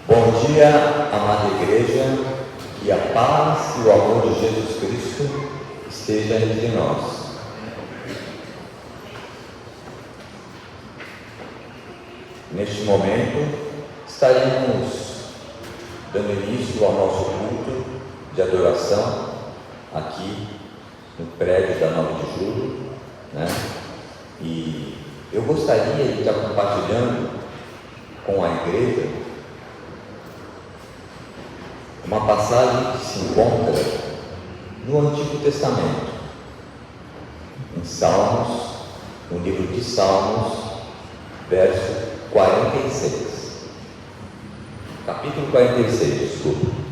Bom dia, amada igreja, que a paz e o amor de Jesus Cristo esteja entre nós. Neste momento, estaremos dando início ao nosso culto de adoração aqui no prédio da 9 de julho, né? E eu gostaria de estar compartilhando com a igreja uma passagem que se encontra no Antigo Testamento, em Salmos, no livro de Salmos, verso 46, capítulo 46, desculpa.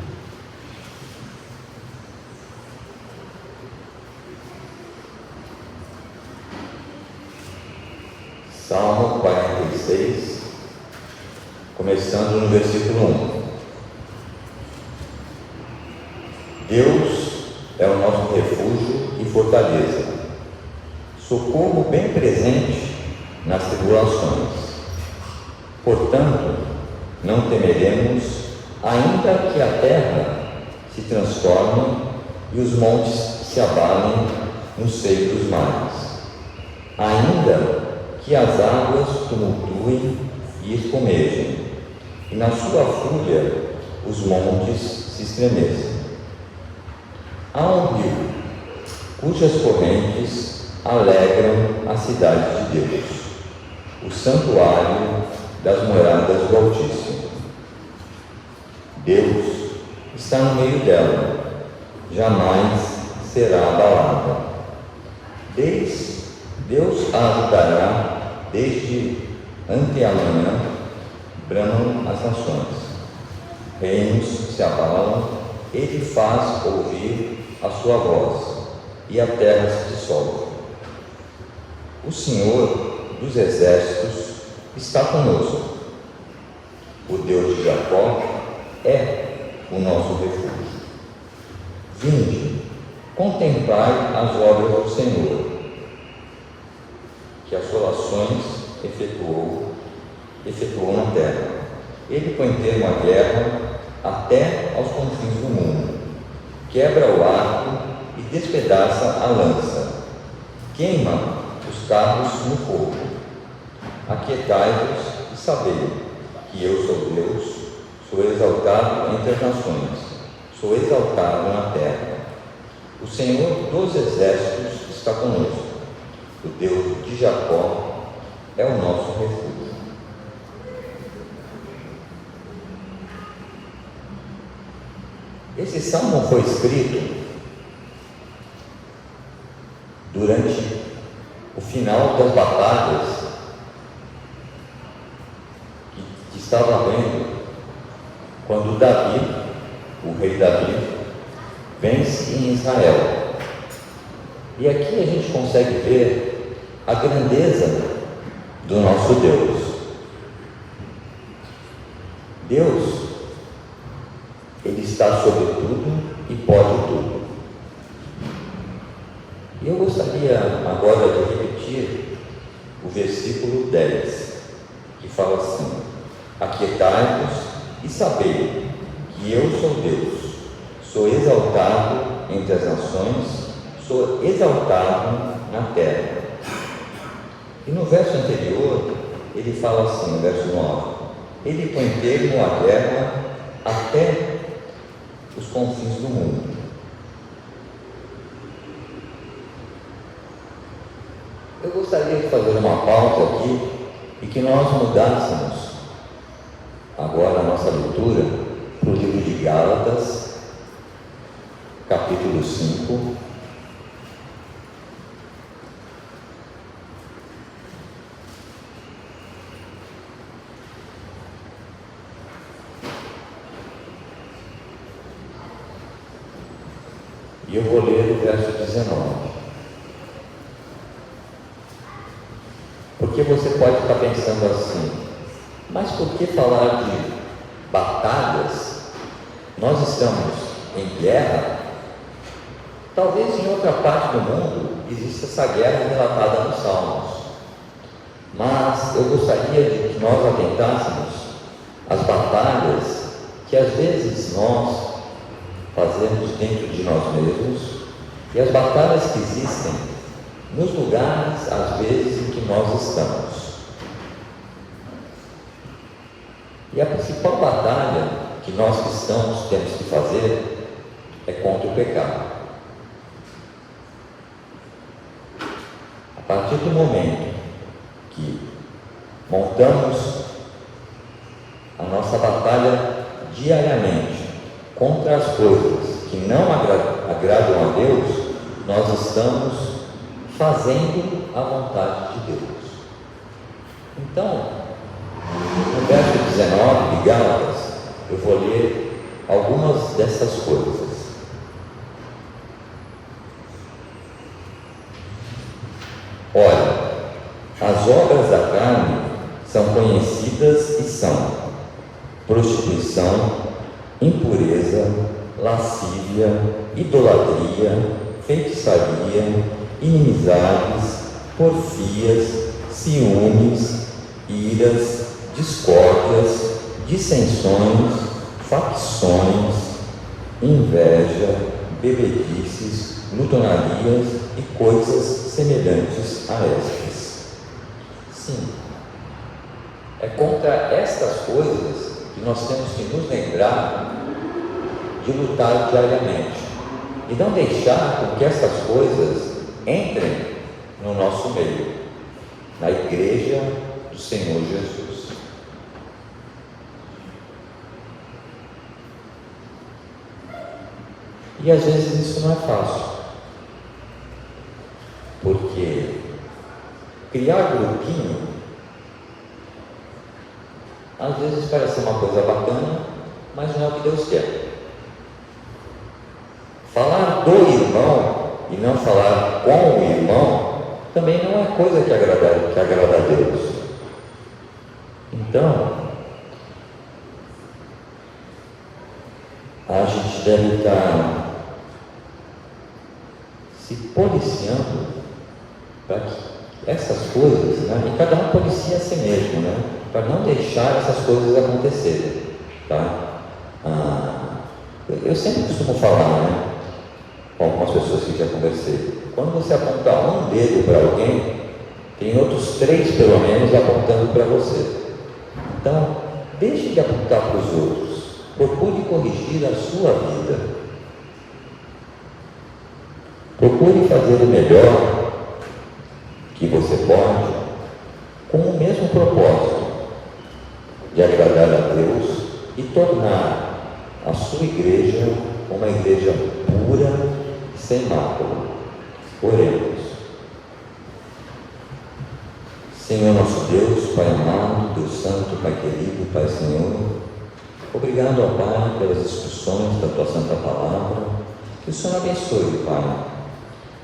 Salmo 46, começando no versículo 1. Deus é o nosso refúgio e fortaleza, socorro bem presente nas tribulações. Portanto, não temeremos, ainda que a terra se transforme e os montes se abalem no seio dos mares, ainda que as águas tumultuem e espumejem, e na sua fúria os montes se estremeçam. Há um rio, cujas correntes alegram a cidade de Deus, o santuário das moradas do Altíssimo. Deus está no meio dela, jamais será abalada. Deus a ajudará desde anteamanhã, bramam as nações. Reinos se abalam, ele faz ouvir a sua voz, e a terra se dissolve. O Senhor dos exércitos está conosco. O Deus de Jacó é o nosso refúgio. Vinde, contemplai as obras do Senhor, que assolações efetuou na terra. Ele põe termo à guerra até aos confins do mundo, quebra o arco e despedaça a lança, queima os carros no fogo. Aquietai-vos e sabei que eu sou Deus, sou exaltado entre as nações, sou exaltado na terra. O Senhor dos exércitos está conosco, o Deus de Jacó é o nosso refúgio. Esse salmo foi escrito durante o final das batalhas que estava havendo quando Davi, o rei Davi, vence em Israel. E aqui a gente consegue ver a grandeza do nosso Deus. Deus, Ele está sobre tudo e pode tudo. E eu gostaria agora de repetir o versículo 10, que fala assim: aquietai-vos e sabei que eu sou Deus, sou exaltado entre as nações, sou exaltado na terra. E no verso anterior, ele fala assim, no verso 9: ele põe termo à guerra até os confins do mundo. Eu gostaria de fazer uma pausa aqui e que nós mudássemos agora a nossa leitura para o livro de Gálatas, capítulo 5. E eu vou ler o verso 19. Porque você pode estar pensando assim: mas por que falar de batalhas nós estamos em guerra, talvez em outra parte do mundo exista essa guerra relatada nos Salmos. Mas eu gostaria de que nós atentássemos às batalhas que às vezes nós fazemos dentro de nós mesmos e as batalhas que existem nos lugares, às vezes, em que nós estamos. E a principal batalha que nós cristãos temos que fazer é contra o pecado. A partir do momento que montamos a nossa batalha diariamente contra as coisas que não agradam a Deus, nós estamos fazendo a vontade de Deus. Então, no verso 19 de Gálatas, eu vou ler algumas dessas coisas. Olha, as obras da carne são conhecidas e são prostituição, impureza, lascívia, idolatria, feitiçaria, inimizades, porfias, ciúmes, iras, discórdias, dissensões, facções, inveja, bebedices, glutonarias e coisas semelhantes a estas. Sim, é contra estas coisas que nós temos que nos lembrar de lutar diariamente e não deixar com que essas coisas entrem no nosso meio, na igreja do Senhor Jesus. E às vezes isso não é fácil, porque criar grupinho às vezes parece uma coisa bacana, mas não é o que Deus quer. Falar do irmão e não falar com o irmão também não é coisa que agrada a Deus. Então, a gente deve estar se policiando para que essas coisas, e cada um policia a si mesmo, para não deixar essas coisas acontecerem, tá? Eu sempre costumo falar, com algumas pessoas que já conversei, quando você aponta um dedo para alguém, tem outros 3 pelo menos apontando para você. Então, deixe de apontar para os outros, procure corrigir a sua vida, procure fazer o melhor que você pode, com o mesmo propósito de agradar a Deus e tornar a sua igreja uma igreja pura e sem mácula. Oremos. Senhor nosso Deus, Pai amado, Deus Santo, Pai querido, Pai Senhor, obrigado, ó Pai, pelas instruções da Tua Santa Palavra. Que o Senhor abençoe, Pai,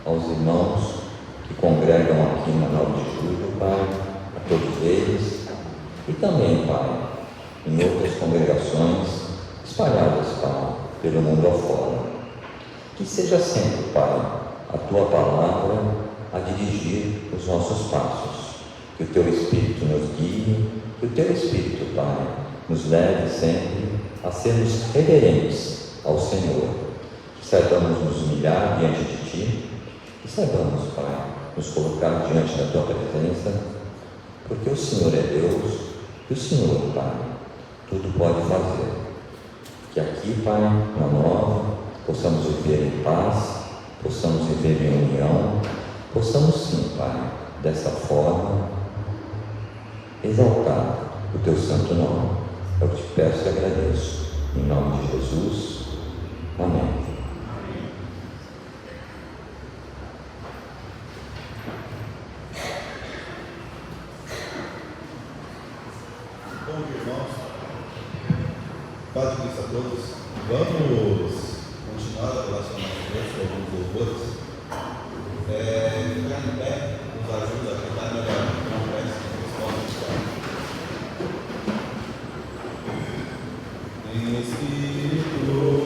aos irmãos que congregam aqui na 9 de julho, Pai, a todos eles, e também, Pai, em outras congregações espalhadas, Pai, pelo mundo afora. Que seja sempre, Pai, a Tua Palavra a dirigir os nossos passos. Que o Teu Espírito nos guie, que o Teu Espírito, Pai, nos leve sempre a sermos reverentes ao Senhor. Que saibamos nos humilhar diante de Ti, que saibamos, Pai, nos colocar diante da Tua presença, porque o Senhor é Deus e o Senhor, Pai, tudo pode fazer. Que aqui, Pai, na Nova, possamos viver em paz, possamos viver em união, possamos sim, Pai, dessa forma, exaltar o Teu santo nome. Eu te peço e agradeço. Em nome de Jesus. Amém. Bom dia, irmãos. Paz e Cristo a todos. Vamos continuar a adoração de Deus com alguns louvores. Ficar em pé nos ajuda a cantar melhor. Não peço que vocês possam estar. Em Espírito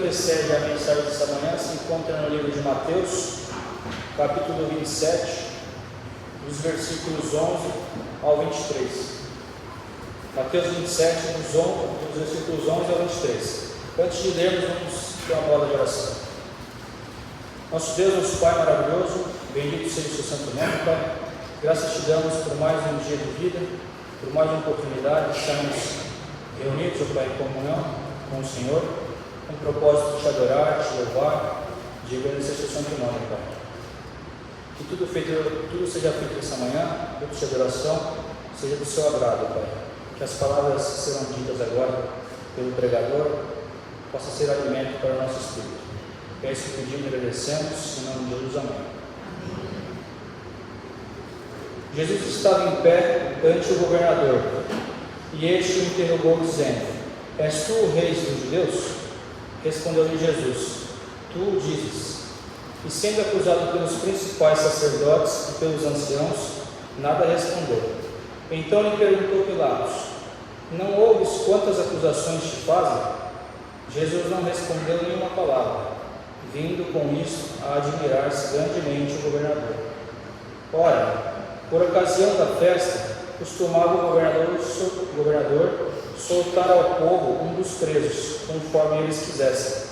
antecede a mensagem dessa manhã se encontra no livro de Mateus, capítulo 27, dos versículos 11 ao 23. Mateus 27, dos versículos 11 ao 23. Antes de lermos, vamos ter uma bola de oração. Nosso Deus, nosso Pai maravilhoso, bendito seja o seu santo nome, Pai. Graças te damos por mais um dia de vida, por mais uma oportunidade de estarmos reunidos, ó Pai, em comunhão com o Senhor, com o propósito de te adorar, te louvar, de agradecer o seu santo nome, Pai. Que tudo seja feito essa manhã, culto de adoração, seja do seu agrado, Pai. Que as palavras que serão ditas agora pelo pregador possam ser alimento para o nosso espírito. É isso que pedimos e agradecemos, em nome de Jesus, amém. Jesus estava em pé ante o governador, e este o interrogou, dizendo: És tu o rei dos judeus? Respondeu-lhe Jesus: Tu o dizes. E sendo acusado pelos principais sacerdotes e pelos anciãos, nada respondeu. Então lhe perguntou Pilatos: Não ouves quantas acusações te fazem? Jesus não respondeu nenhuma palavra, vindo com isso a admirar-se grandemente o governador. Ora, por ocasião da festa, costumava o governador soltar ao povo um dos presos, conforme eles quisessem.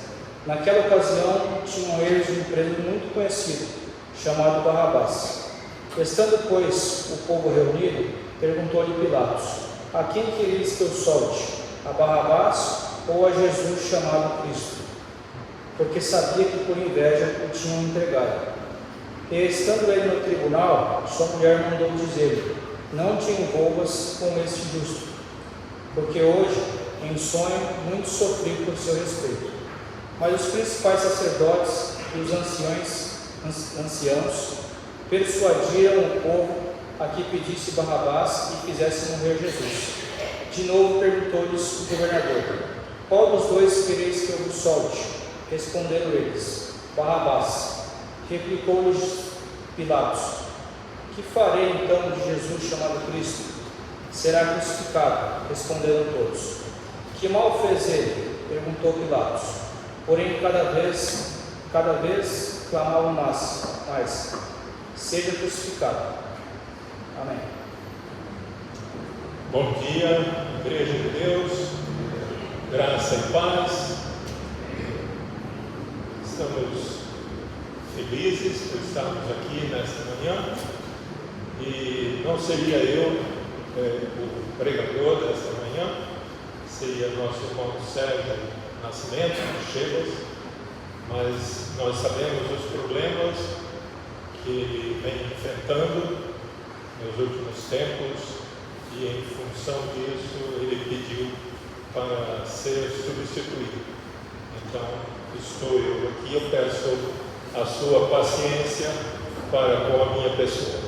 Naquela ocasião, tinham eles um preso muito conhecido, chamado Barrabás. Estando, pois, o povo reunido, perguntou-lhe Pilatos: A quem quereis que eu solte? A Barrabás ou a Jesus chamado Cristo? Porque sabia que por inveja o tinham entregado. E estando ele no tribunal, sua mulher mandou dizer-lhe: Não te envolvas com este justo, porque hoje, em sonho, muito sofri por seu respeito. Mas os principais sacerdotes e os anciãos persuadiram o povo a que pedisse Barrabás e fizesse morrer Jesus. De novo perguntou-lhes o governador: Qual dos dois quereis que eu vos solte? Responderam eles: Barrabás. Replicou-lhes Pilatos: Que farei então de Jesus chamado Cristo? Será crucificado. Responderam todos. Que mal fez ele? Perguntou Pilatos. Porém cada vez clamavam mais: Seja crucificado. Amém. Bom dia, Igreja de Deus, graça e paz. Estamos felizes por estarmos aqui nesta manhã, e não seria eu o pregador desta manhã, seria nosso irmão Sérgio Nascimento, de Chebas, mas nós sabemos os problemas que ele vem enfrentando nos últimos tempos, e em função disso ele pediu para ser substituído. Então estou eu aqui, eu peço a sua paciência para com a minha pessoa.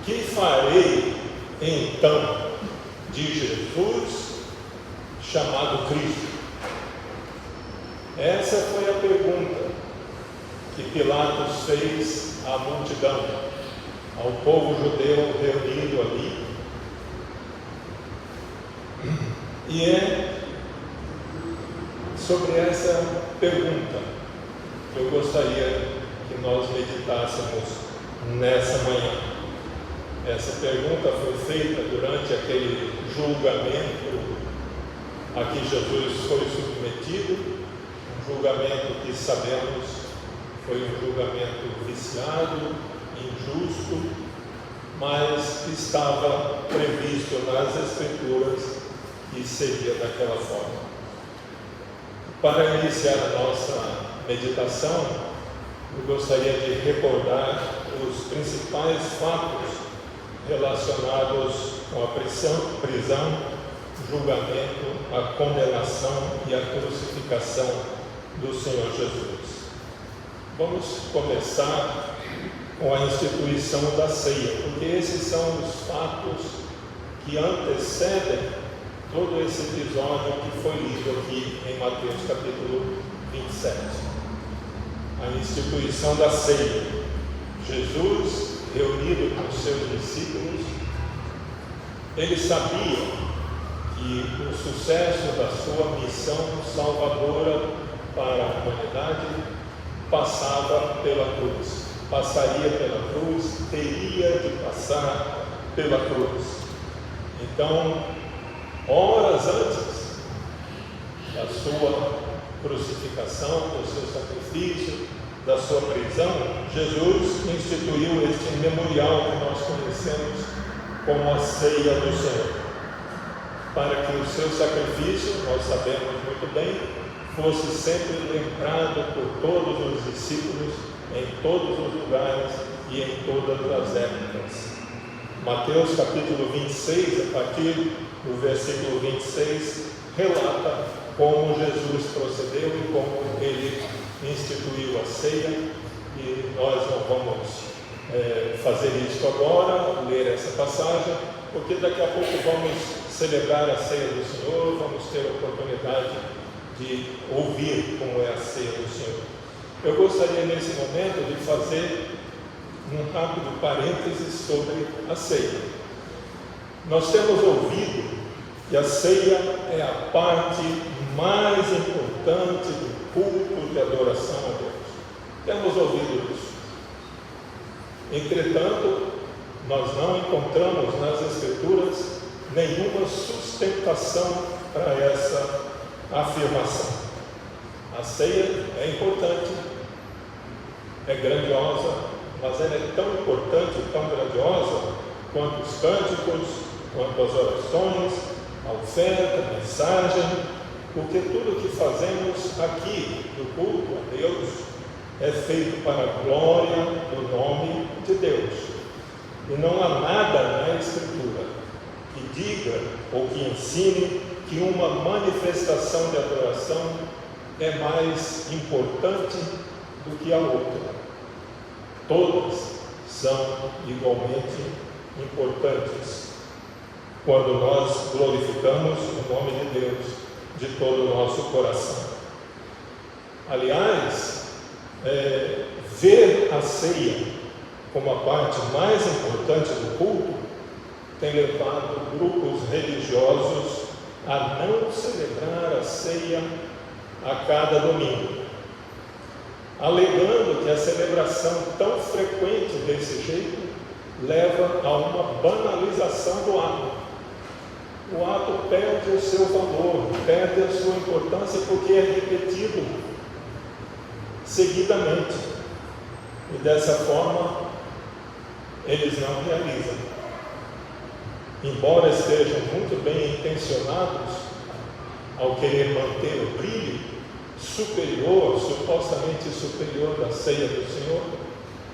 Que farei então de Jesus chamado Cristo? Essa foi a pergunta que Pilatos fez à multidão, ao povo judeu reunido ali. E é sobre essa pergunta que eu gostaria que nós meditássemos nessa manhã. Essa pergunta foi feita durante aquele julgamento a que Jesus foi submetido, um julgamento que sabemos foi um julgamento viciado, injusto, mas que estava previsto nas Escrituras e seria daquela forma. Para iniciar a nossa meditação, eu gostaria de recordar os principais fatos relacionados com a prisão, julgamento, a condenação e a crucificação do Senhor Jesus. Vamos começar com a instituição da ceia, porque esses são os fatos que antecedem todo esse episódio que foi lido aqui em Mateus capítulo 27. A instituição da ceia. Jesus, reunido com seus discípulos, Ele sabia que o sucesso da sua missão salvadora para a humanidade passava pela cruz, passaria pela cruz, teria de passar pela cruz. Então, horas antes da sua crucificação, do seu sacrifício, da sua prisão, Jesus instituiu este memorial que nós conhecemos como a ceia do Senhor, para que o seu sacrifício, nós sabemos muito bem, fosse sempre lembrado por todos os discípulos, em todos os lugares e em todas as épocas. Mateus capítulo 26, a partir do versículo 26, relata como Jesus procedeu e como ele instituiu a ceia, e nós não vamos fazer isso agora, ler essa passagem, porque daqui a pouco vamos celebrar a ceia do Senhor, vamos ter a oportunidade de ouvir como é a ceia do Senhor. Eu gostaria nesse momento de fazer um rápido parênteses sobre a ceia. Nós temos ouvido que a ceia é a parte mais importante do culto de adoração a Deus. Temos ouvido isso. Entretanto, nós não encontramos nas Escrituras nenhuma sustentação para essa afirmação. A ceia é importante, é grandiosa, mas ela é tão importante, tão grandiosa, quanto os cânticos, quanto as orações, a oferta, a mensagem, porque tudo que fazemos aqui no culto a Deus é feito para a glória do nome de Deus. E não há nada na Escritura que diga ou que ensine que uma manifestação de adoração é mais importante do que a outra. Todas são igualmente importantes quando nós glorificamos o nome de Deus de todo o nosso coração. Aliás, ver a ceia como a parte mais importante do culto tem levado grupos religiosos a não celebrar a ceia a cada domingo, alegando que a celebração tão frequente desse jeito leva a uma banalização do ato. O ato perde o seu valor, perde a sua importância porque é repetido seguidamente, e dessa forma eles não realizam. Embora estejam muito bem intencionados ao querer manter o brilho superior, supostamente superior da ceia do Senhor,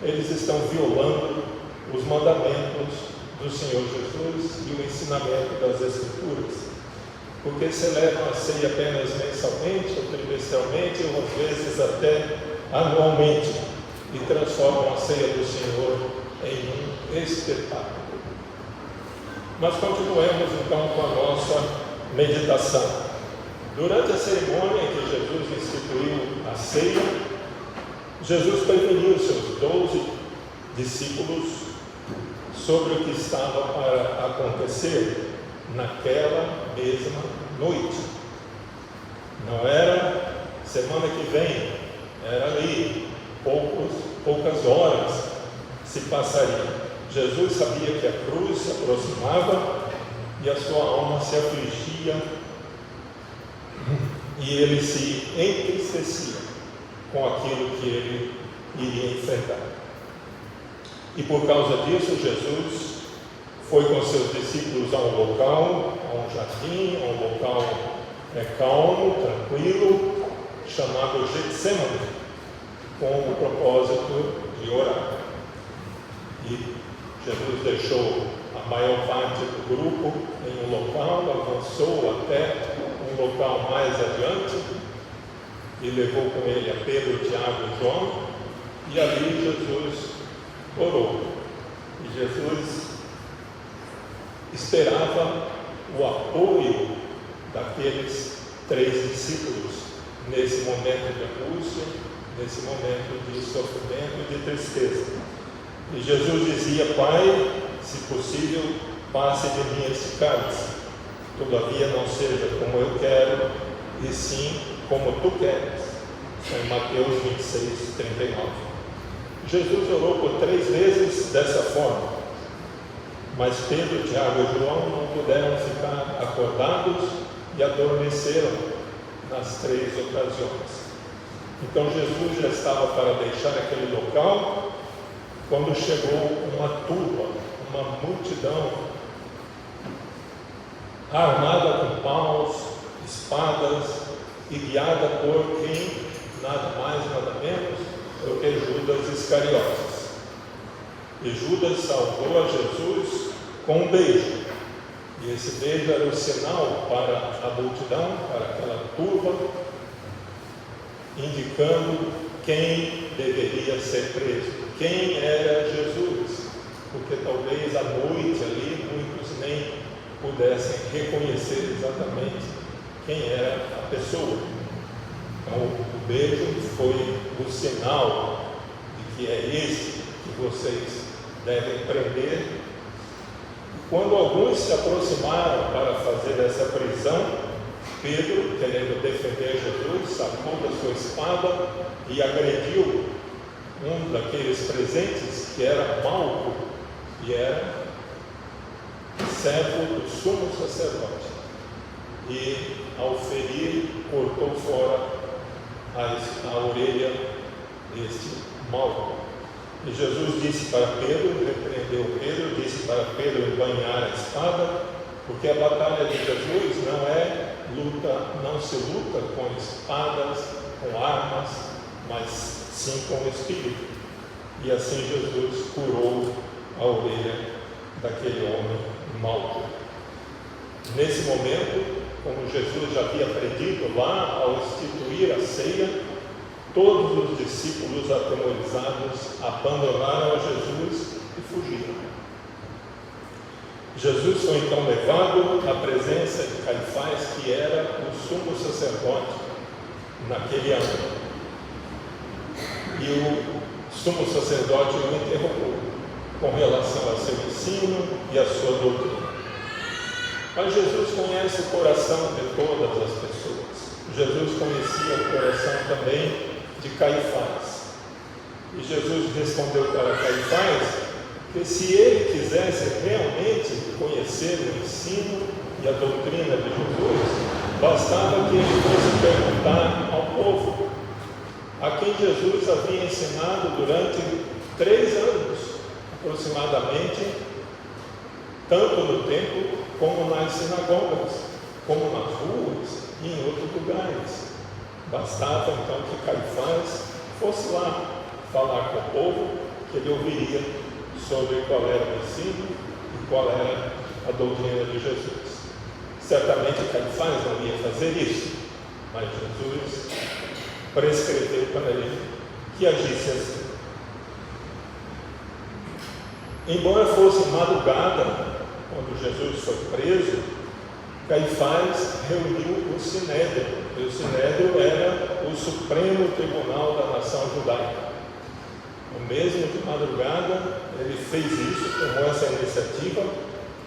eles estão violando os mandamentos do Senhor Jesus e o ensinamento das Escrituras, porque celebram a ceia apenas mensalmente ou trimestralmente, ou às vezes até anualmente, e transformam a ceia do Senhor em um espetáculo. Mas continuemos então com a nossa meditação. Durante a cerimônia em que Jesus instituiu a ceia, Jesus preveniu seus 12 discípulos sobre o que estava para acontecer naquela mesma noite. Não era semana que vem, era ali, poucas horas se passariam. Jesus sabia que a cruz se aproximava e a sua alma se afligia e ele se entristecia com aquilo que ele iria enfrentar. E por causa disso, Jesus foi com seus discípulos a um local, a um jardim, a um local calmo, tranquilo, chamado Getsemane, com o propósito de orar. E Jesus deixou a maior parte do grupo em um local, avançou até um local mais adiante e levou com ele a Pedro, Tiago e João, e ali Jesus orou. E Jesus esperava o apoio daqueles 3 discípulos nesse momento de angústia, nesse momento de sofrimento e de tristeza. E Jesus dizia: Pai, se possível, passe de mim este cálice, todavia não seja como eu quero, e sim como tu queres. Em Mateus 26, 39. Jesus orou por 3 vezes dessa forma, mas Pedro, Tiago e João não puderam ficar acordados e adormeceram nas 3 ocasiões. Então Jesus já estava para deixar aquele local, quando chegou uma turba, uma multidão, armada com paus, espadas, e guiada por quem? Nada mais, nada menos do que Judas Iscariotes. E Judas saudou a Jesus com um beijo. E esse beijo era o sinal para a multidão, para aquela turba, indicando quem deveria ser preso, quem era Jesus, porque talvez à noite ali muitos nem pudessem reconhecer exatamente quem era a pessoa. Então o beijo foi o sinal de que é esse que vocês devem prender. Quando alguns se aproximaram para fazer essa prisão, Pedro, querendo defender Jesus, sacou da sua espada e agrediu um daqueles presentes, que era Malco, e era servo do sumo sacerdote. E, ao ferir, cortou fora a orelha deste Malco. E Jesus disse para Pedro, repreendeu Pedro, disse para Pedro embainhar a espada, porque a batalha de Jesus não se luta com espadas, com armas, mas sim com o Espírito. E assim Jesus curou a orelha daquele homem Malco. Nesse momento, como Jesus já havia predito lá ao instituir a ceia, todos os discípulos atemorizados abandonaram a Jesus e fugiram. Jesus foi então levado à presença de Caifás, que era o sumo sacerdote naquele ano. E o sumo sacerdote o interrogou com relação ao seu ensino e à sua doutrina. Mas Jesus conhece o coração de todas as pessoas. Jesus conhecia o coração também de Caifás. E Jesus respondeu para Caifás que se ele quisesse realmente conhecer o ensino e a doutrina de Jesus, bastava que ele fosse perguntar ao povo, a quem Jesus havia ensinado durante 3 anos, aproximadamente, tanto no templo como nas sinagogas, como nas ruas e em outros lugares. Bastava então que Caifás fosse lá falar com o povo, que ele ouviria sobre qual era o ensino e qual era a doutrina de Jesus. Certamente Caifás não ia fazer isso, mas Jesus prescreveu para ele que agisse assim. Embora fosse madrugada, quando Jesus foi preso, Caifás reuniu o Sinédrio. E o Sinédrio era o Supremo Tribunal da nação judaica. No mesmo de madrugada, ele fez isso, tomou essa iniciativa,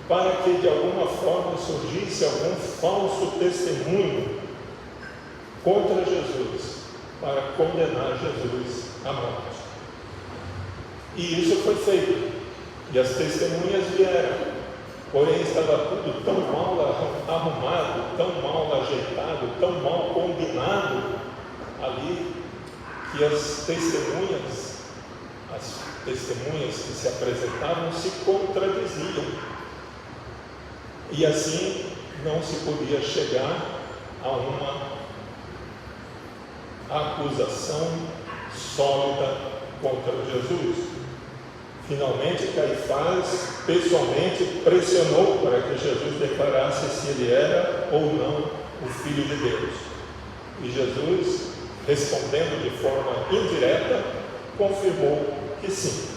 para que de alguma forma surgisse algum falso testemunho contra Jesus, para condenar Jesus à morte. E isso foi feito, e as testemunhas vieram, porém estava tudo tão mal arrumado, tão mal ajeitado, tão mal combinado ali, que as testemunhas que se apresentavam se contradiziam, e assim não se podia chegar a uma acusação sólida contra Jesus. Finalmente, Caifás pessoalmente pressionou para que Jesus declarasse se ele era ou não o Filho de Deus. E Jesus, respondendo de forma indireta, confirmou que sim.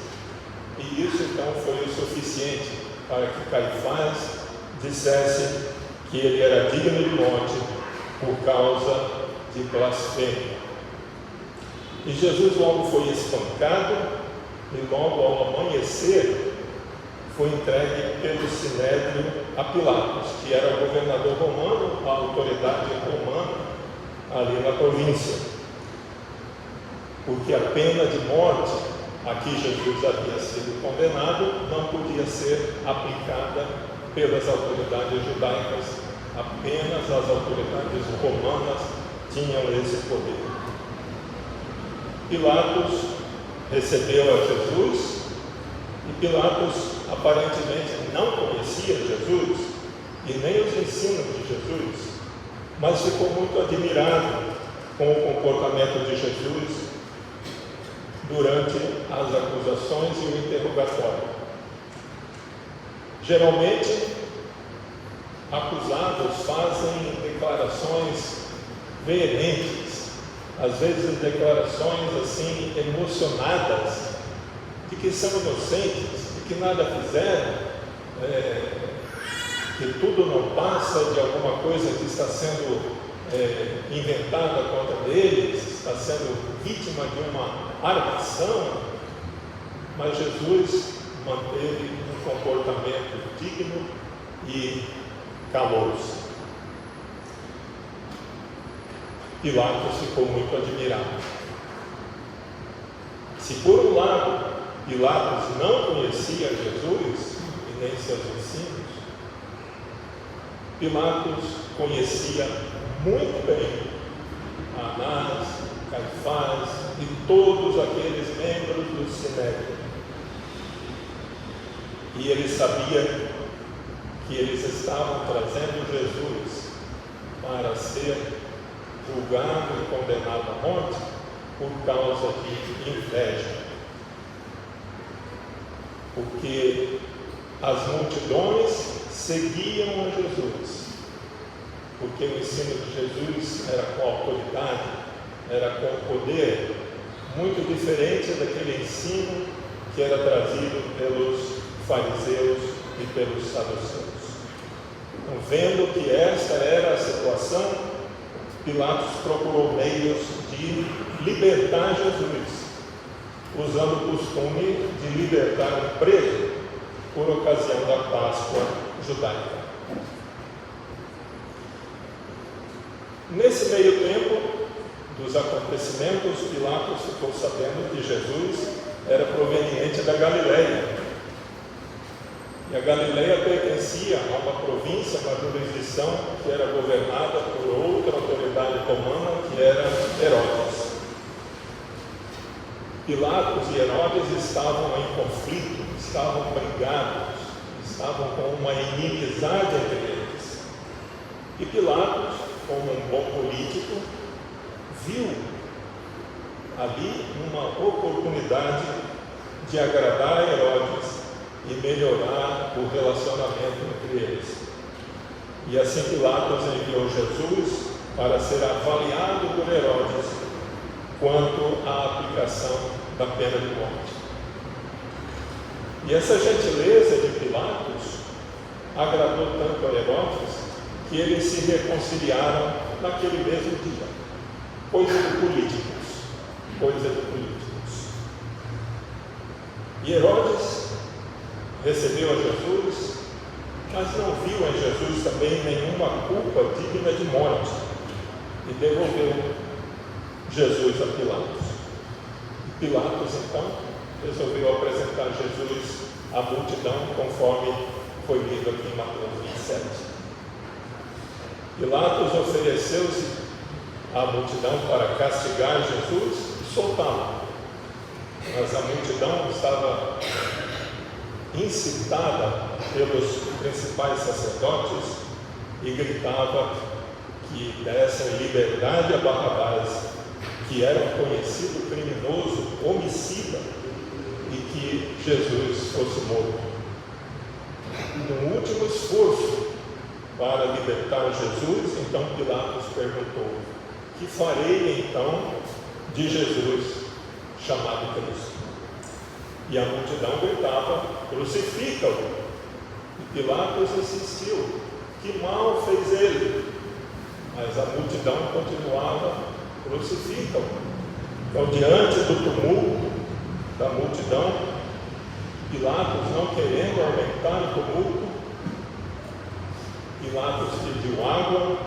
E isso então foi o suficiente para que Caifás dissesse que ele era digno de morte por causa de blasfêmia. E Jesus logo foi espancado, e logo ao amanhecer foi entregue pelo Sinédrio a Pilatos, que era o governador romano, a autoridade romana ali na província. Porque a pena de morte a que Jesus havia sido condenado não podia ser aplicada pelas autoridades judaicas, apenas as autoridades romanas tinham esse poder. Pilatos recebeu a Jesus, e Pilatos aparentemente não conhecia Jesus e nem os ensinos de Jesus, mas ficou muito admirado com o comportamento de Jesus durante as acusações e o interrogatório. Geralmente, acusados fazem declarações veementes, às vezes declarações assim emocionadas, de que são inocentes, de que nada fizeram, que tudo não passa de alguma coisa que está sendo inventada contra eles, está sendo vítima de uma armação. Mas Jesus manteve um comportamento digno e caloroso. Pilatos ficou muito admirado. Se por um lado Pilatos não conhecia Jesus e nem seus ensinos, Pilatos conhecia muito bem Anás, Caifás e todos aqueles membros do Sinédrio. E ele sabia que eles estavam trazendo Jesus para ser julgado e condenado à morte por causa de inveja. Porque as multidões seguiam a Jesus, porque o ensino de Jesus era com autoridade, era com poder, muito diferente daquele ensino que era trazido pelos fariseus e pelos saduceus. Então, vendo que esta era a situação, Pilatos procurou meios de libertar Jesus, usando o costume de libertar um preso por ocasião da Páscoa judaica. Nesse meio tempo dos acontecimentos, Pilatos ficou sabendo que Jesus era proveniente da Galileia. E a Galileia pertencia a uma província, uma jurisdição que era governada por outra autoridade romana, que era Herodes. Pilatos e Herodes estavam em conflito, estavam brigados, estavam com uma inimizade entre eles. E Pilatos, como um bom político, viu ali uma oportunidade de agradar a Herodes e melhorar o relacionamento entre eles. E assim Pilatos enviou Jesus para ser avaliado por Herodes quanto à aplicação da pena de morte. E essa gentileza de Pilatos agradou tanto a Herodes que eles se reconciliaram naquele mesmo dia. Coisa de políticos, coisa de políticos. E Herodes recebeu a Jesus, mas não viu em Jesus também nenhuma culpa digna de morte, e devolveu Jesus a Pilatos. E Pilatos então resolveu apresentar Jesus à multidão, conforme foi lido aqui em Mateus 27. Pilatos ofereceu-se à multidão para castigar Jesus e soltá-lo, mas a multidão estava incitada pelos principais sacerdotes e gritava que dessem liberdade a Barrabás, que era um conhecido criminoso, homicida, e que Jesus fosse morto. Num último esforço para libertar Jesus, então Pilatos perguntou: que farei então de Jesus chamado Cristo? E a multidão gritava: crucifica-o. E Pilatos insistiu: que mal fez ele? Mas a multidão continuava: crucifica-o. Então, diante do tumulto da multidão, Pilatos, não querendo aumentar o tumulto, Pilatos pediu água,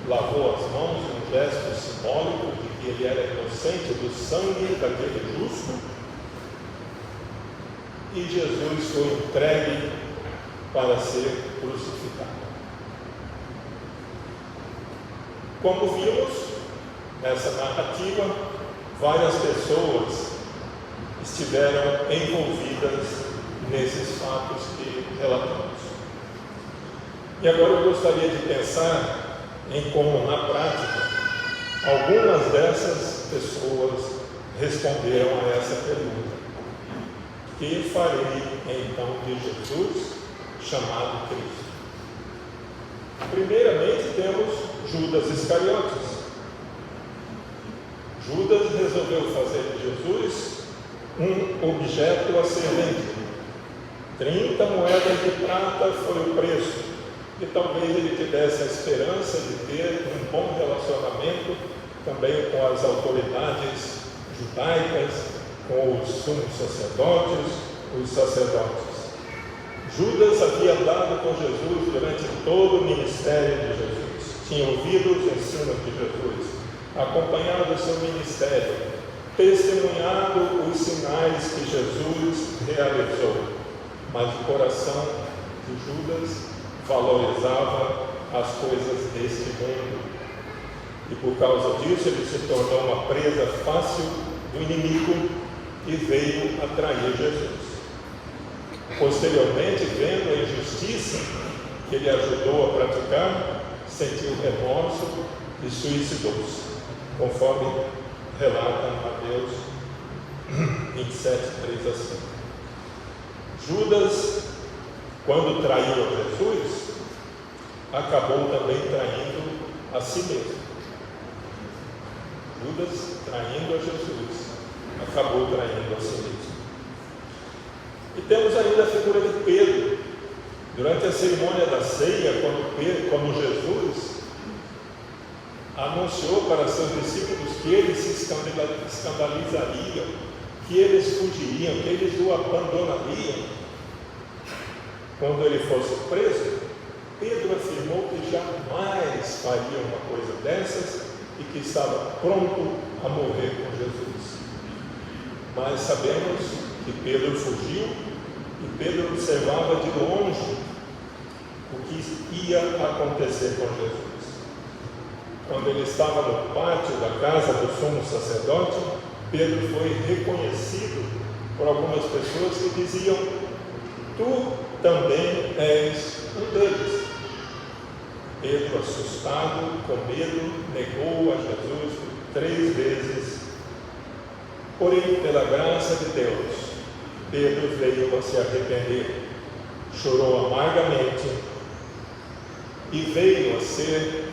lavou as mãos, um gesto simbólico de que ele era inocente do sangue daquele justo, e Jesus foi entregue para ser crucificado. Como vimos nessa narrativa, várias pessoas estiveram envolvidas nesses fatos que relatamos. E agora eu gostaria de pensar em como, na prática, algumas dessas pessoas responderam a essa pergunta: que farei então de Jesus, chamado Cristo? Primeiramente temos Judas Iscariotes. Judas resolveu fazer de Jesus um objeto a ser vendido. 30 moedas de prata foi o preço, e talvez ele tivesse a esperança de ter um bom relacionamento também com as autoridades judaicas, com os sumos sacerdotes, os sacerdotes. Judas havia andado com Jesus durante todo o ministério de Jesus, tinha ouvido os ensinos de Jesus, acompanhado o seu ministério, testemunhado os sinais que Jesus realizou, mas o coração de Judas valorizava as coisas deste mundo, e por causa disso ele se tornou uma presa fácil do inimigo e veio atrair Jesus. Posteriormente, vendo a injustiça que ele ajudou a praticar, sentiu remorso e suicidou-se, conforme relata Mateus 27, 3 a 5. Judas, quando traiu a Jesus, acabou também traindo a si mesmo. Judas, traindo a Jesus, acabou traindo a si mesmo. E temos ainda a figura de Pedro. Durante a cerimônia da ceia, quando Jesus anunciou para seus discípulos que eles se escandalizariam, que eles fugiriam, que eles o abandonariam quando ele fosse preso, Pedro afirmou que jamais faria uma coisa dessas e que estava pronto a morrer com Jesus. Mas sabemos que Pedro fugiu e Pedro observava de longe o que ia acontecer com Jesus. Quando ele estava no pátio da casa do sumo sacerdote, Pedro foi reconhecido por algumas pessoas que diziam: tu também és um deles. Pedro, assustado, com medo, negou a Jesus 3 vezes. Porém, pela graça de Deus, Pedro veio a se arrepender, chorou amargamente e veio a ser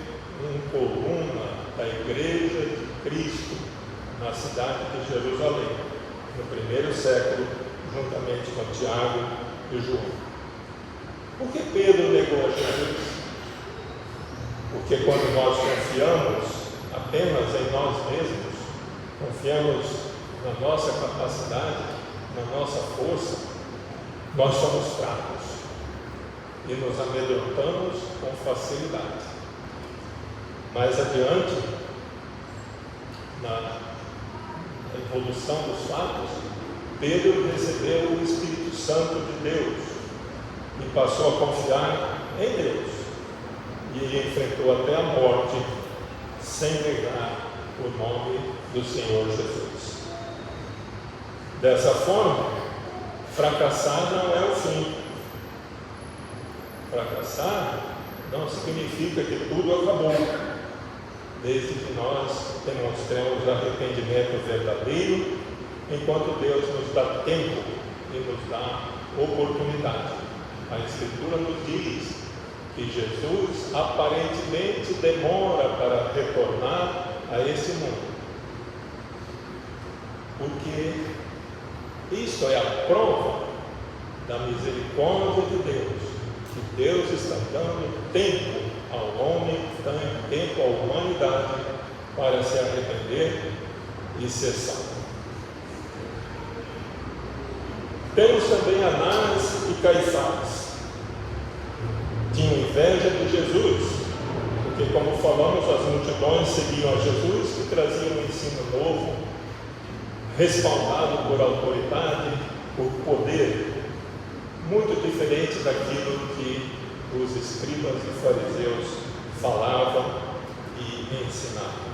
coluna da Igreja de Cristo na cidade de Jerusalém, no primeiro século, juntamente com Tiago e João. Por que Pedro negou a Jesus? Porque quando nós confiamos apenas em nós mesmos, confiamos na nossa capacidade, na nossa força, nós somos fracos e nos amedrontamos com facilidade. Mais adiante, na evolução dos fatos, Pedro recebeu o Espírito Santo de Deus e passou a confiar em Deus, e ele enfrentou até a morte sem negar o nome do Senhor Jesus. Dessa forma, fracassar não é o fim. Fracassar não significa que tudo acabou, desde que nós demonstremos arrependimento verdadeiro, enquanto Deus nos dá tempo e nos dá oportunidade. A Escritura nos diz que Jesus aparentemente demora para retornar a esse mundo, porque isto é a prova da misericórdia de Deus, que Deus está dando tempo ao homem, tempo à humanidade para se arrepender e ser salvo. Temos também Anás e Caifás. Tinham inveja de Jesus, porque, como falamos, as multidões seguiam a Jesus, que trazia um ensino novo, respaldado por autoridade, por poder, muito diferente daquilo que os escribas e fariseus falavam e ensinavam.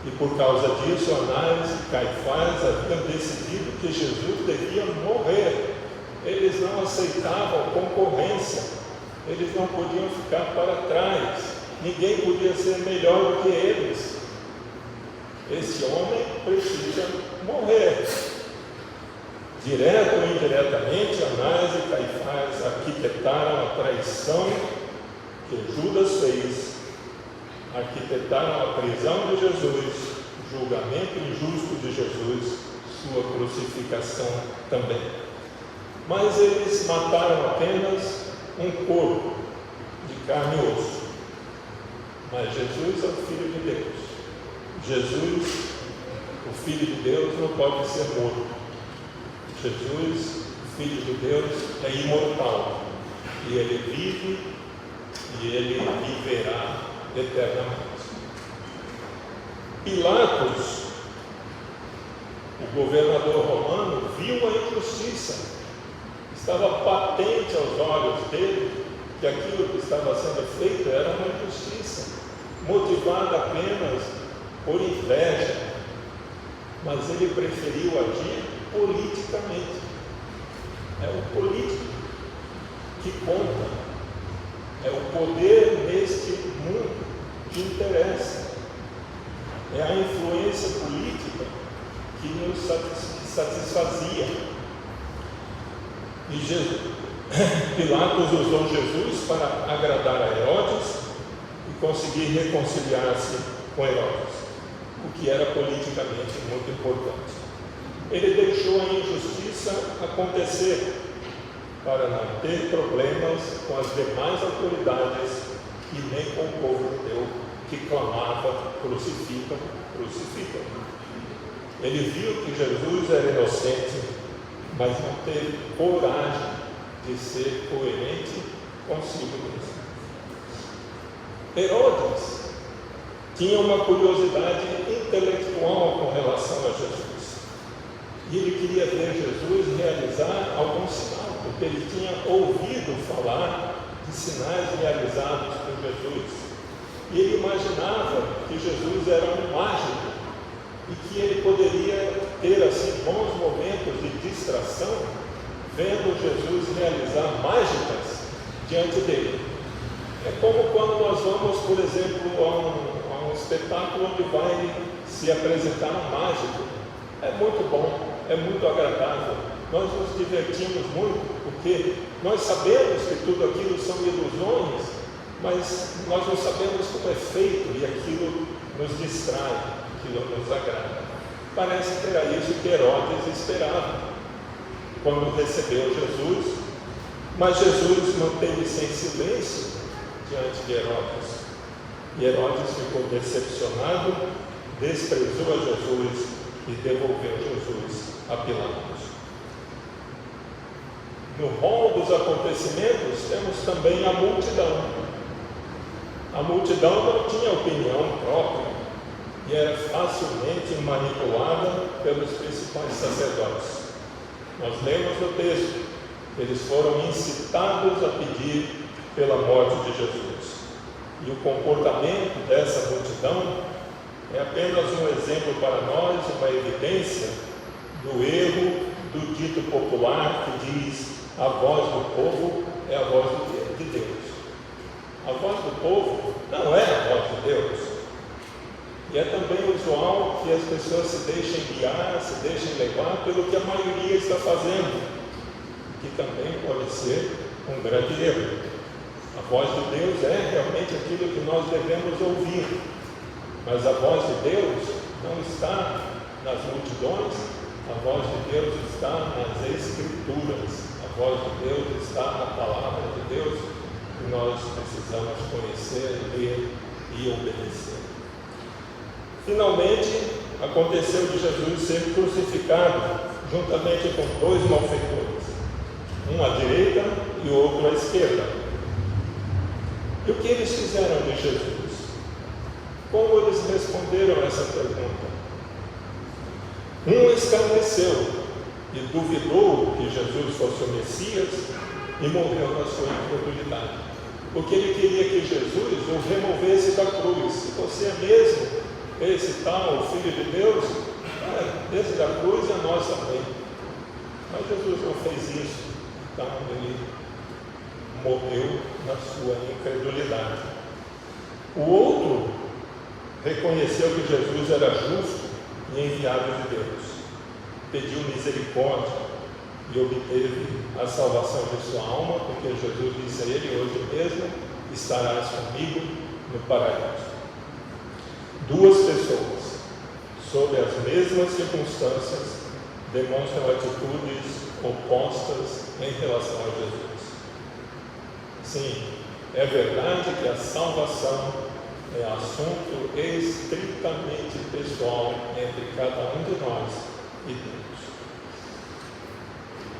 E por causa disso, Anás e Caifás haviam decidido que Jesus devia morrer. Eles não aceitavam concorrência, eles não podiam ficar para trás, ninguém podia ser melhor do que eles. Esse homem precisa morrer. Direto ou indiretamente, Anás e Caifás arquitetaram a traição que Judas fez, arquitetaram a prisão de Jesus, o julgamento injusto de Jesus, sua crucificação também. Mas eles mataram apenas um corpo de carne e osso. Mas Jesus é o Filho de Deus. Jesus, o Filho de Deus, não pode ser morto. Jesus, o Filho de Deus, é imortal, e Ele vive, e Ele viverá eternamente. Pilatos, o governador romano, viu a injustiça. Estava patente aos olhos dele que aquilo que estava sendo feito era uma injustiça, motivada apenas por inveja, mas ele preferiu agir politicamente. É o político que conta, é o poder neste mundo que interessa, é a influência política que nos satisfazia. E Pilatos usou Jesus para agradar a Herodes e conseguir reconciliar-se com Herodes, o que era politicamente muito importante. Ele deixou a injustiça acontecer para não ter problemas com as demais autoridades e nem com o povo judeu que clamava: crucificam, crucificam. Ele viu que Jesus era inocente, mas não teve coragem de ser coerente consigo mesmo. Herodes tinha uma curiosidade intelectual com relação a Jesus. E ele queria ver Jesus realizar algum sinal, porque ele tinha ouvido falar de sinais realizados por Jesus. E ele imaginava que Jesus era um mágico e que ele poderia ter assim bons momentos de distração vendo Jesus realizar mágicas diante dele. É como quando nós vamos, por exemplo, a um espetáculo onde vai se apresentar um mágico. É muito bom, é muito agradável, nós nos divertimos muito, porque nós sabemos que tudo aquilo são ilusões, mas nós não sabemos como é feito e aquilo nos distrai, aquilo nos agrada. Parece que era isso que Herodes esperava quando recebeu Jesus, mas Jesus manteve-se em silêncio diante de Herodes, e Herodes ficou decepcionado, desprezou a Jesus e devolveu Jesus a Pilatos. No rol dos acontecimentos temos também a multidão. A multidão não tinha opinião própria e era facilmente manipulada pelos principais sacerdotes. Nós lemos no texto, eles foram incitados a pedir pela morte de Jesus. E o comportamento dessa multidão é apenas um exemplo para nós, uma evidência do erro do dito popular que diz: a voz do povo é a voz de Deus. A voz do povo não é a voz de Deus. E é também usual que as pessoas se deixem guiar, se deixem levar pelo que a maioria está fazendo, que também pode ser um grande erro. A voz de Deus é realmente aquilo que nós devemos ouvir, mas a voz de Deus não está nas multidões, a voz de Deus está nas Escrituras, a voz de Deus está na palavra de Deus, que nós precisamos conhecer, ler e obedecer. Finalmente, aconteceu de Jesus ser crucificado juntamente com 2 malfeitores, um à direita e o outro à esquerda. E o que eles fizeram de Jesus? Como eles responderam a essa pergunta? Um escarneceu e duvidou que Jesus fosse o Messias e morreu na sua incredulidade, porque ele queria que Jesus o removesse da cruz. Se você é mesmo esse tal, o Filho de Deus, desde a cruz a nós também. Mas Jesus não fez isso, então ele morreu na sua incredulidade. O outro reconheceu que Jesus era justo e enviado de Deus, pediu misericórdia e obteve a salvação de sua alma, porque Jesus disse a ele: hoje mesmo estarás comigo no paraíso. 2 pessoas, sob as mesmas circunstâncias, demonstram atitudes opostas em relação a Jesus. Sim, é verdade que a salvação é assunto estritamente pessoal entre cada um de nós e Deus.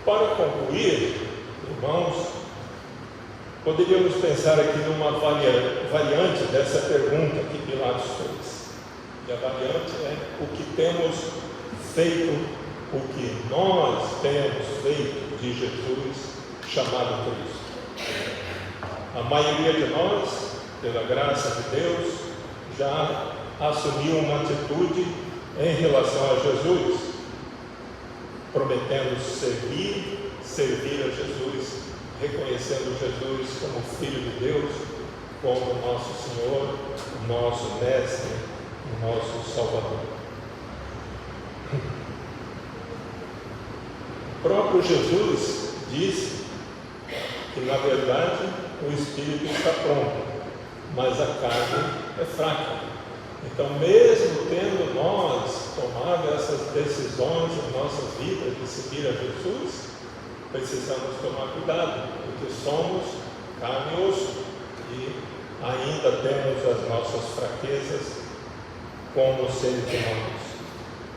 Para concluir, irmãos, poderíamos pensar aqui numa variante dessa pergunta que Pilatos fez. E a variante é: o que temos feito, o que nós temos feito de Jesus chamado Cristo? A maioria de nós, pela graça de Deus, já assumiu uma atitude em relação a Jesus, prometendo servir a Jesus, reconhecendo Jesus como Filho de Deus, como nosso Senhor, nosso Mestre, nosso Salvador. O próprio Jesus disse que, na verdade, o Espírito está pronto, mas a carne é fraca. Então, mesmo tendo nós tomado essas decisões em nossa vida de seguir a Jesus, precisamos tomar cuidado, porque somos carne e osso e ainda temos as nossas fraquezas como seres humanos.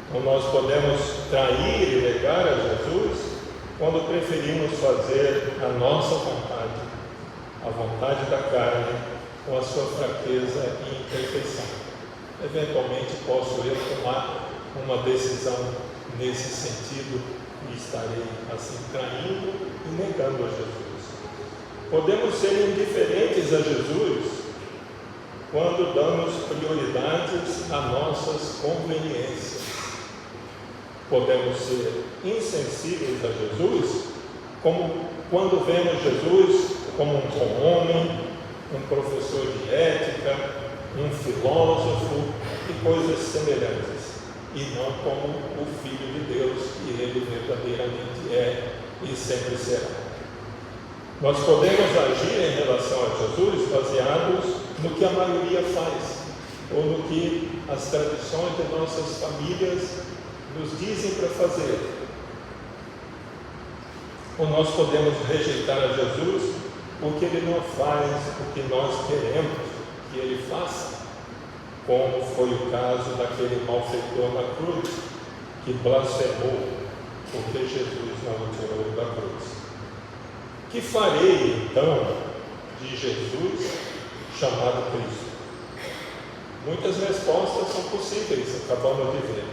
Então, nós podemos trair e negar a Jesus quando preferimos fazer a nossa vontade, a vontade da carne, com a sua fraqueza e imperfeição. Eventualmente posso eu tomar uma decisão nesse sentido e estarei assim traindo e negando a Jesus. Podemos ser indiferentes a Jesus quando damos prioridades a nossas conveniências. Podemos ser insensíveis a Jesus como quando vemos Jesus como um bom homem, um professor de ética, um filósofo e coisas semelhantes, e não como o Filho de Deus que ele verdadeiramente é e sempre será. Nós podemos agir em relação a Jesus baseados no que a maioria faz, ou no que as tradições de nossas famílias nos dizem para fazer. Ou nós podemos rejeitar a Jesus porque ele não faz o que nós queremos que ele faça, como foi o caso daquele malfeitor na cruz, que blasfemou porque Jesus não o tirou da cruz. Que farei então de Jesus chamado Cristo? Muitas respostas são possíveis, acabamos de ver,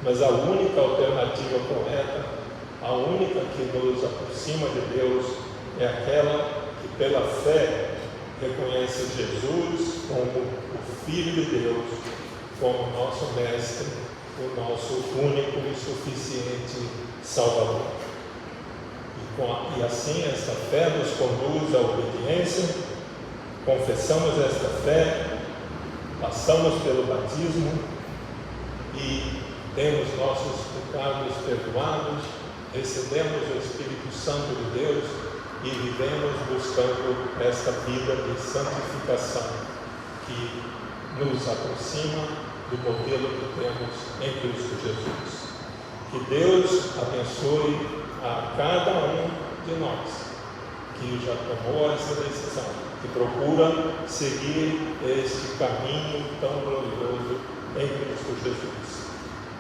mas a única alternativa correta, a única que nos aproxima de Deus, é aquela que pela fé reconhece Jesus como o Filho de Deus, como nosso Mestre, o nosso único e suficiente Salvador. E assim esta fé nos conduz à obediência, confessamos esta fé, passamos pelo batismo e temos nossos pecados perdoados, recebemos o Espírito Santo de Deus e vivemos buscando esta vida de santificação que nos aproxima do modelo que temos em Cristo Jesus. Que Deus abençoe a cada um de nós que já tomou essa decisão, que procura seguir este caminho tão glorioso em Cristo Jesus.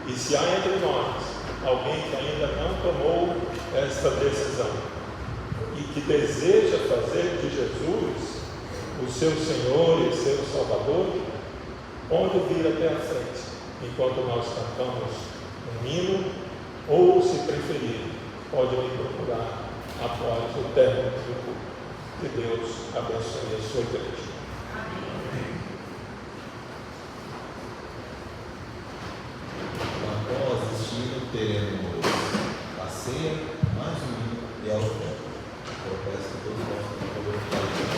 E se há entre nós alguém que ainda não tomou esta decisão e que deseja fazer de Jesus o seu Senhor e seu Salvador, pode vir até a frente, enquanto nós cantamos um hino, ou, se preferir, pode me procurar após o término do culto. Que Deus abençoe a sua igreja. Após o destino, teremos a ceia, mais um hino e a oferta. Eu peço que todos possam colocar.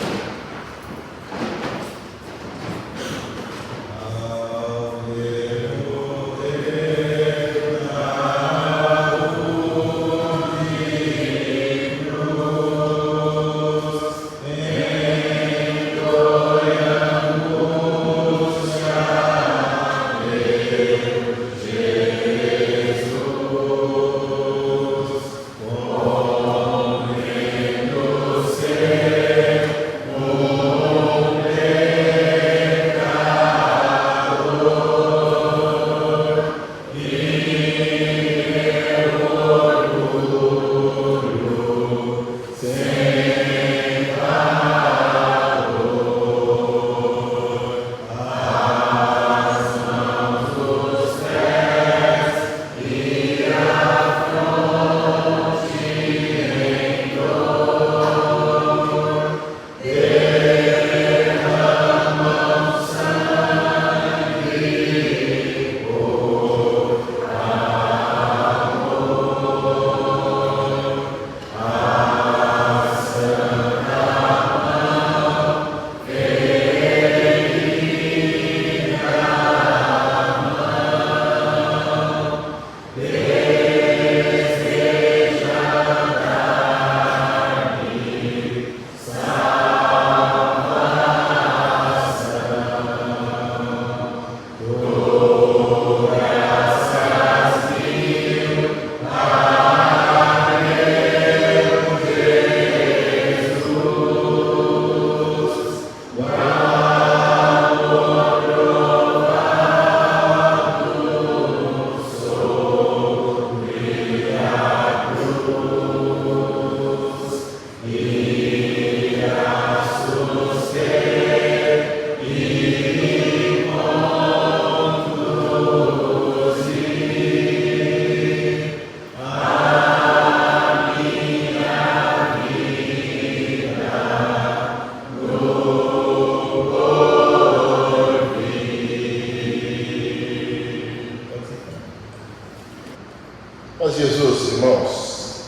Paz de Jesus, irmãos.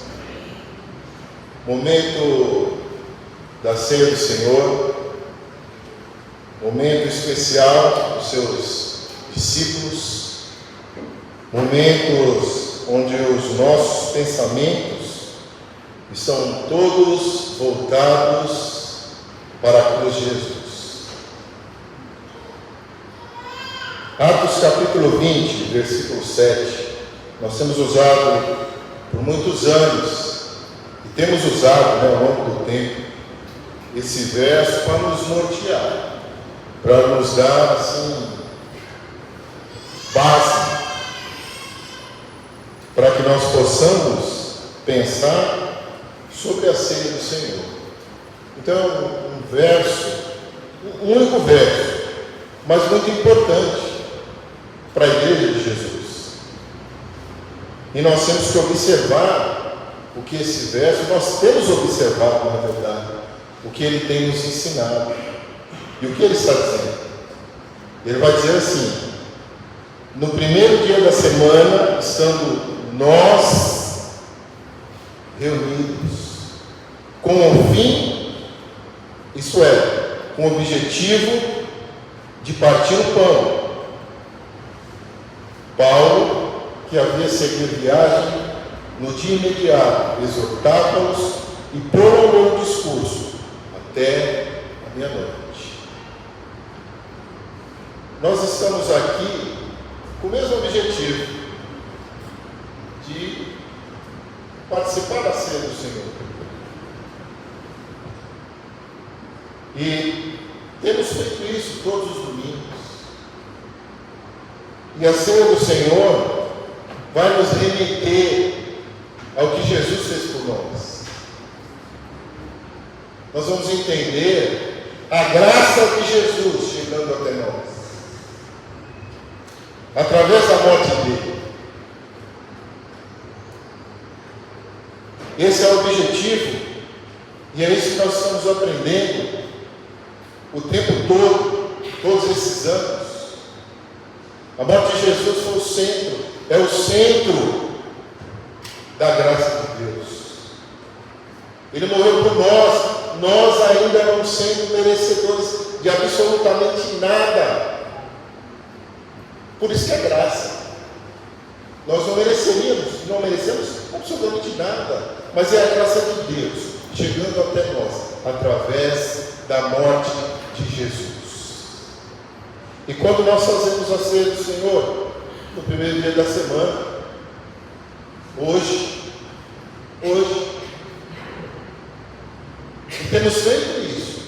Momento da ceia do Senhor, momento especial dos seus discípulos, momentos onde os nossos pensamentos estão todos voltados para a cruz de Jesus. Atos capítulo 20, versículo 7. Nós temos usado por muitos anos, e temos usado ao longo do tempo, esse verso para nos nortear, para nos dar assim, base, para que nós possamos pensar sobre a ceia do Senhor. Então, um verso, um único verso, mas muito importante para a igreja de Jesus. E nós temos que observar o que esse verso, nós temos observado, na verdade, o que ele tem nos ensinado. E o que ele está dizendo? Ele vai dizer assim: no primeiro dia da semana, estando nós reunidos, com o fim, isso é, com o objetivo de partir o pão. Paulo, que havia seguido viagem, no dia imediato exortava-os e prolongou o discurso até a meia-noite. Nós estamos aqui com o mesmo objetivo de participar da ceia do Senhor. E temos feito isso todos os domingos. E a ceia do Senhor vai nos remeter ao que Jesus fez por nós. Nós vamos entender a graça de Jesus chegando até nós, através da morte dele. Esse é o objetivo, e é isso que nós estamos aprendendo o tempo todo, todos esses anos. A morte de Jesus foi o centro, é o centro da graça de Deus. Ele morreu por nós ainda não sendo merecedores de absolutamente nada. Por isso que é graça. Nós não merecemos absolutamente nada, mas é a graça de Deus chegando até nós, através da morte de Jesus. E quando nós fazemos a ceia do Senhor, no primeiro dia da semana, hoje, e temos feito isso,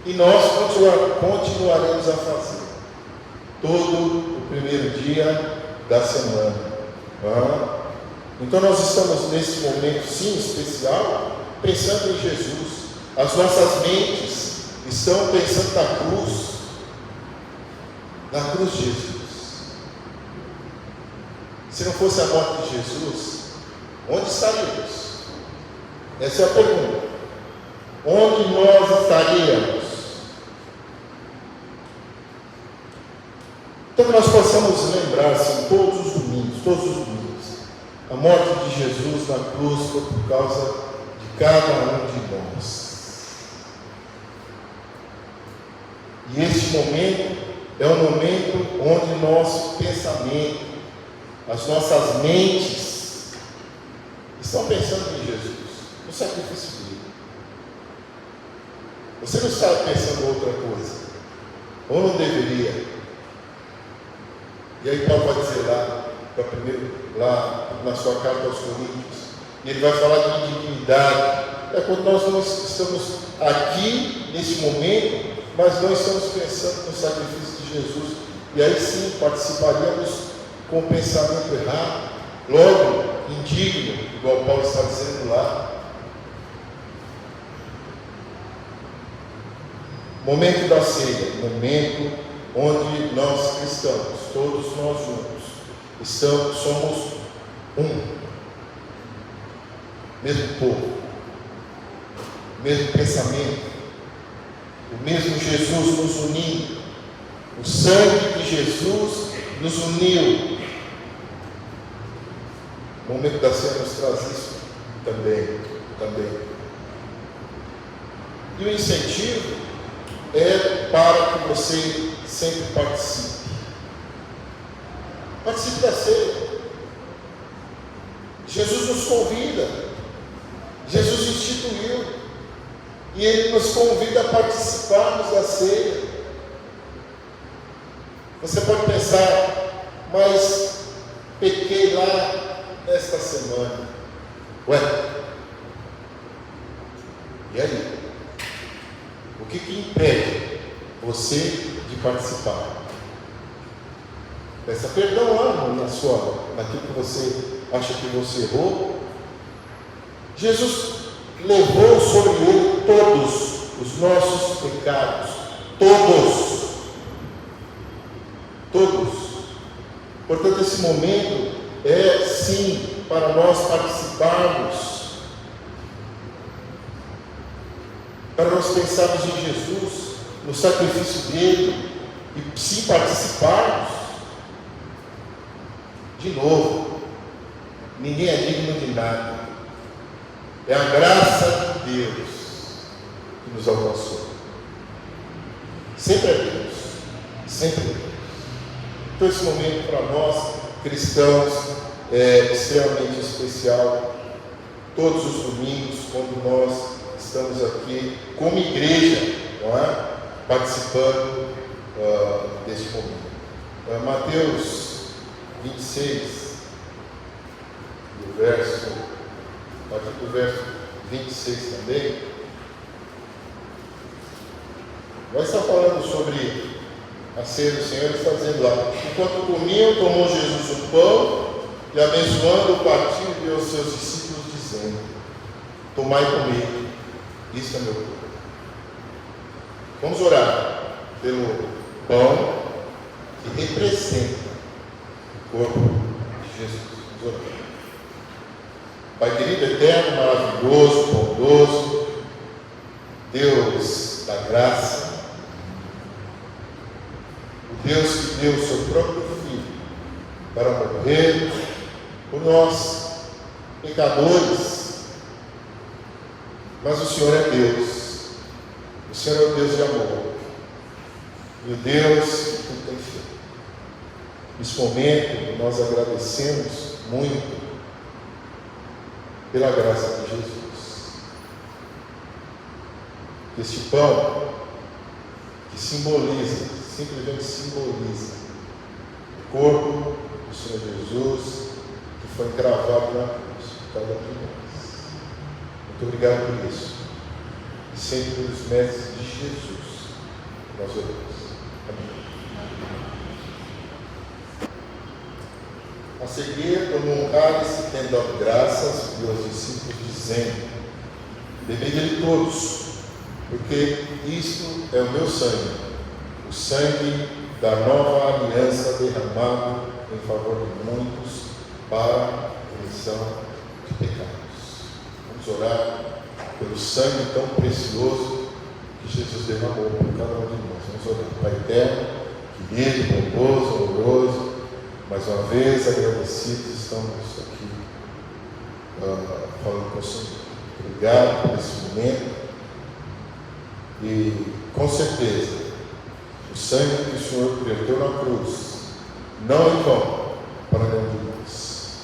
e nós continuaremos a fazer, todo o primeiro dia da semana. Então nós estamos nesse momento, sim, especial, pensando em Jesus. As nossas mentes estão pensando na cruz de Jesus. Se não fosse a morte de Jesus, onde estaríamos? Essa é a pergunta. Onde nós estaríamos? Então que nós possamos lembrar, assim, todos os domingos, a morte de Jesus na cruz foi por causa de cada um de nós. E este momento é um momento onde nosso pensamento, as nossas mentes estão pensando em Jesus, no sacrifício dele. Você não está pensando outra coisa, ou não deveria? E aí Paulo vai dizer lá na sua carta aos Coríntios, e ele vai falar de indignidade. É quando nós não estamos aqui nesse momento, mas não estamos pensando no sacrifício de Jesus, e aí sim participaríamos com o pensamento errado, logo indigno, igual Paulo está dizendo lá. Momento da ceia, momento onde nós cristãos, todos nós juntos, somos mesmo povo, mesmo pensamento, o mesmo Jesus nos unindo, o sangue de Jesus nos uniu. O momento da ceia nos traz isso também. E o incentivo é para que você sempre participe. Participe da ceia. Jesus nos convida, Jesus instituiu, e Ele nos convida a participarmos da ceia. Você pode pensar, mas pequei lá esta semana. E aí? O que impede você de participar? Peça perdão lá naquilo que você acha que você errou. Jesus levou sobre ele todos os nossos pecados, todos. Portanto, esse momento é sim para nós participarmos, para nós pensarmos em Jesus, no sacrifício dele, e sim participarmos. De novo, ninguém é digno de nada, é a graça de Deus que nos alcançou. Sempre é Deus, sempre é Deus. Então esse momento para nós cristãos é extremamente especial. Todos os domingos, quando nós estamos aqui como igreja, não é? Participando deste momento. Mateus 26, a partir do verso 26 também, vai estar falando sobre a ceia do Senhor, ele está dizendo lá: enquanto comiam, tomou Jesus o pão e, abençoando, o partiu e deu aos seus discípulos, dizendo: tomai e comei, isto é meu corpo. Vamos orar pelo pão que representa o corpo de Jesus. Vamos orar. Pai querido, eterno, maravilhoso, bondoso, Deus da graça, o Deus que deu o seu próprio Filho para morrer por nós, pecadores. Mas o Senhor é Deus, o Senhor é o Deus de amor, e o Deus que tudo tem feito. Nesse momento, nós agradecemos muito pela graça de Jesus. Este pão que simboliza, simplesmente simboliza o corpo do Senhor Jesus, que foi encravado na cruz por cada um de nós. Muito obrigado por isso. E sempre pelos méritos de Jesus, nós oramos. Amém. A seguir, tomou um cálice, tendo dado graças, deu aos discípulos, dizendo: bebei dele todos, porque isto é o meu sangue, o sangue da nova aliança derramado em favor de muitos para a remissão de pecados. Vamos orar pelo sangue tão precioso que Jesus derramou por cada um de nós. Vamos orar. Pai eterno, querido, bondoso, amoroso, mais uma vez agradecidos estamos aqui falando com o Senhor. Obrigado por esse momento. E com certeza, o sangue que o Senhor verteu na cruz, não em vão, para nenhum de nós.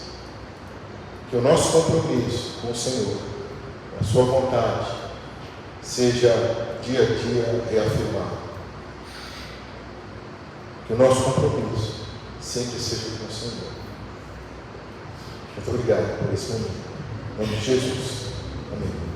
Que o nosso compromisso com o Senhor, a sua vontade, seja dia a dia reafirmado. Que o nosso compromisso sempre seja com o Senhor. Muito obrigado por esse momento. Em nome de Jesus. Amém.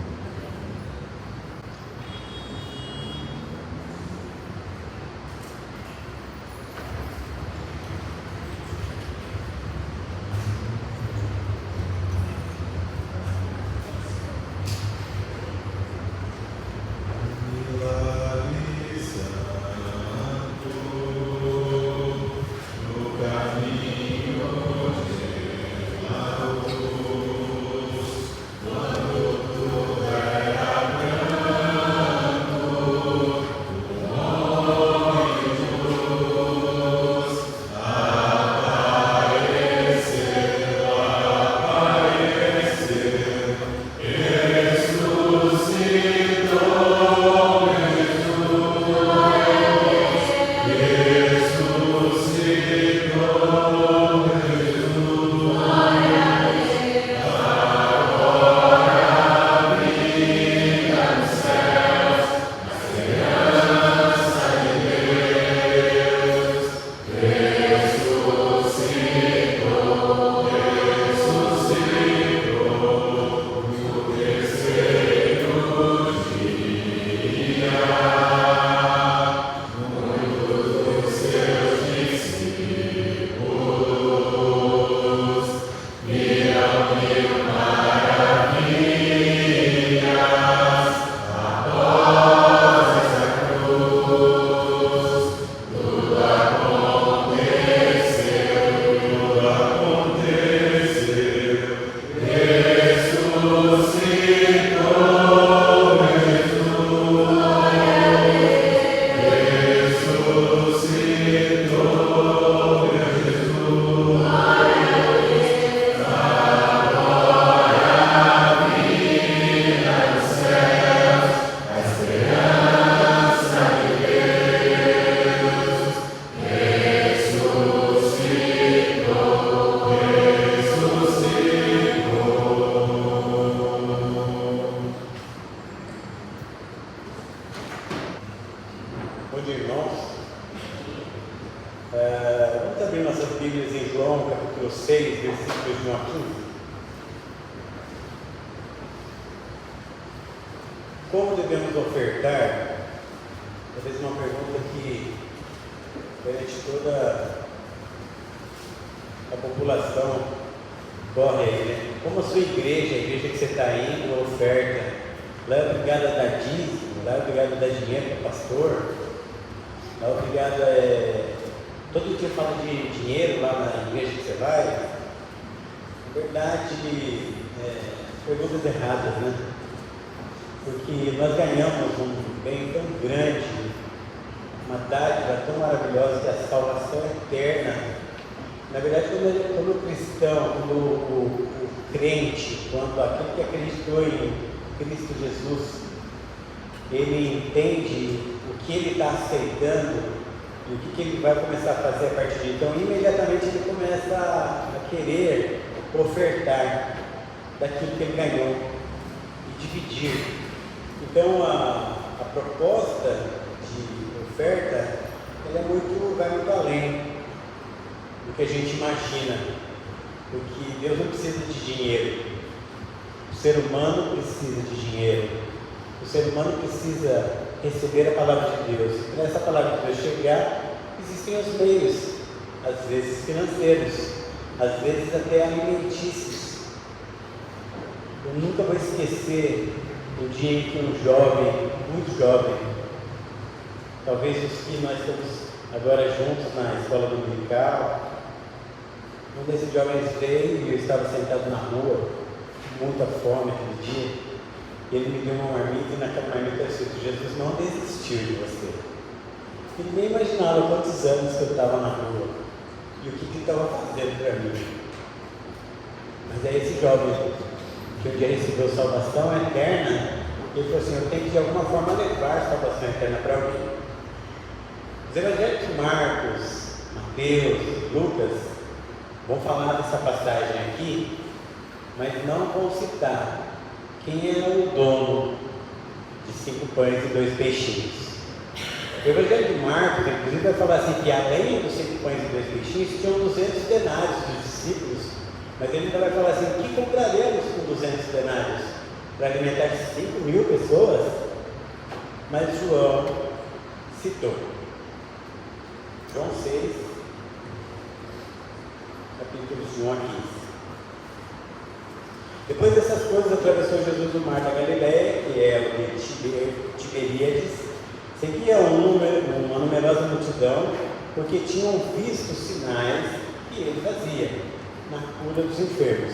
Vamos abrir nossas Bíblias em João, capítulo 6, versículos de 1 a 15. Como devemos ofertar? Talvez uma pergunta que perante toda a população corre aí, né? Como a sua igreja, a igreja que você está indo, a oferta, lá é obrigado a dar dízimo, lá é obrigado a dar dinheiro para o pastor, lá é obrigado todo dia fala de dinheiro lá na igreja que você vai. Na verdade, perguntas erradas, né? Porque nós ganhamos um bem tão grande, uma dádiva tão maravilhosa que é a salvação eterna. Na verdade, quando o cristão, quando o crente, quando aquele que acreditou em Cristo Jesus, ele entende o que ele está aceitando e o que ele vai começar a fazer a partir de então, imediatamente ele começa a querer ofertar daquilo que ele ganhou e dividir. Então, a proposta de oferta vai muito além do que a gente imagina, porque Deus não precisa de dinheiro, o ser humano precisa de dinheiro, o ser humano precisa receber a palavra de Deus. E para essa palavra de Deus chegar, existem os meios, às vezes financeiros, às vezes até alimentícios. Eu nunca vou esquecer o dia em que um jovem, muito jovem, talvez os que nós estamos agora juntos na escola dominical, um desses jovens veio e eu estava sentado na rua, com muita fome aquele dia, e ele me deu uma marmita e naquela marmita eu disse: Jesus não desistiu de você. Ele nem imaginava quantos anos que eu estava na rua e o que ele estava fazendo para mim. Mas é esse jovem que um dia recebeu salvação eterna, ele falou assim: eu tenho que de alguma forma levar a salvação eterna para alguém. Os evangelhos de Marcos, Mateus, Lucas vão falar dessa passagem aqui, mas não vão citar quem é o dono de 5 pães e 2 peixinhos. O evangelho de Marcos, inclusive, vai falar assim que além dos 5 pães e 2 peixinhos, tinham 200 denários dos discípulos, mas ele ainda vai falar assim: o que compraremos com 200 denários? Para alimentar 5.000 pessoas? Mas João citou. João 6, capítulos 1 a 15. Depois dessas coisas, atravessou Jesus o mar da Galileia, que é o de Tiberíades, seguia uma numerosa multidão, porque tinham visto os sinais que ele fazia na cura dos enfermos.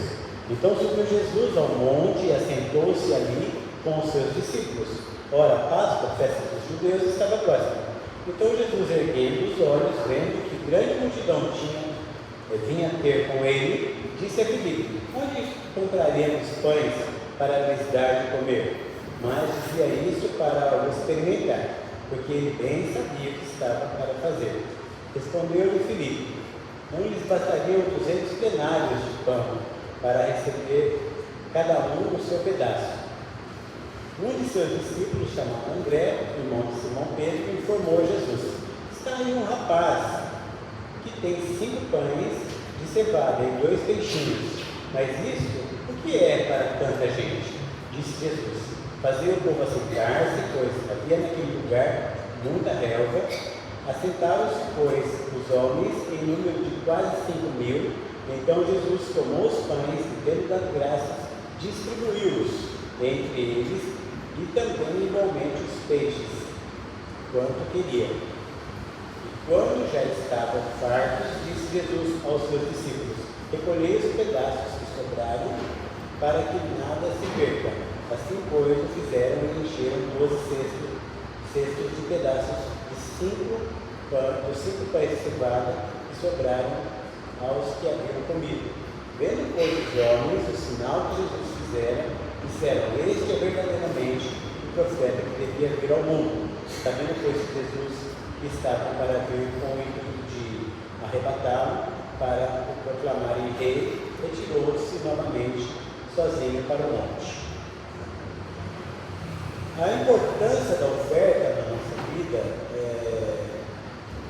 Então subiu Jesus ao monte e assentou-se ali com os seus discípulos. Ora, a Páscoa, a festa dos judeus, estava próxima. Então Jesus, erguendo os olhos, vendo que grande multidão vinha ter com ele, disse a Filipe: onde compraremos pães para lhes dar de comer? Mas dizia isso para o experimentar, porque ele bem sabia o que estava para fazer. Respondeu-lhe Filipe: não lhes bastariam 200 denários de pão para receber cada um o seu pedaço? Um de seus discípulos, chamado André, irmão de Simão Pedro, informou a Jesus: está aí um rapaz que tem 5 pães de cevada e 2 peixinhos, mas isso o que é para tanta gente? Disse Jesus: fazia o povo assentar-se, pois havia naquele lugar muita relva. Assentaram-se, pois, os homens em número de quase 5.000. Então Jesus tomou os pães e, tendo dado graças, distribuiu-os entre eles, e também igualmente os peixes, quanto queria. E quando já estavam fartos, disse Jesus aos seus discípulos: recolhei os pedaços que sobraram, para que nada se perca. Assim, pois, o fizeram e encheram 12 cestos de pedaços dos 5 pães de cevada que sobraram aos que haviam comido. Vendo, pois, os homens o sinal que Jesus fizera, disseram: este é verdadeiramente o profeta que devia vir ao mundo. Sabendo, pois, que Jesus estava para vir com o intuito de arrebatá-lo, para o proclamarem rei, retirou-se novamente sozinho para o monte. A importância da oferta na nossa vida,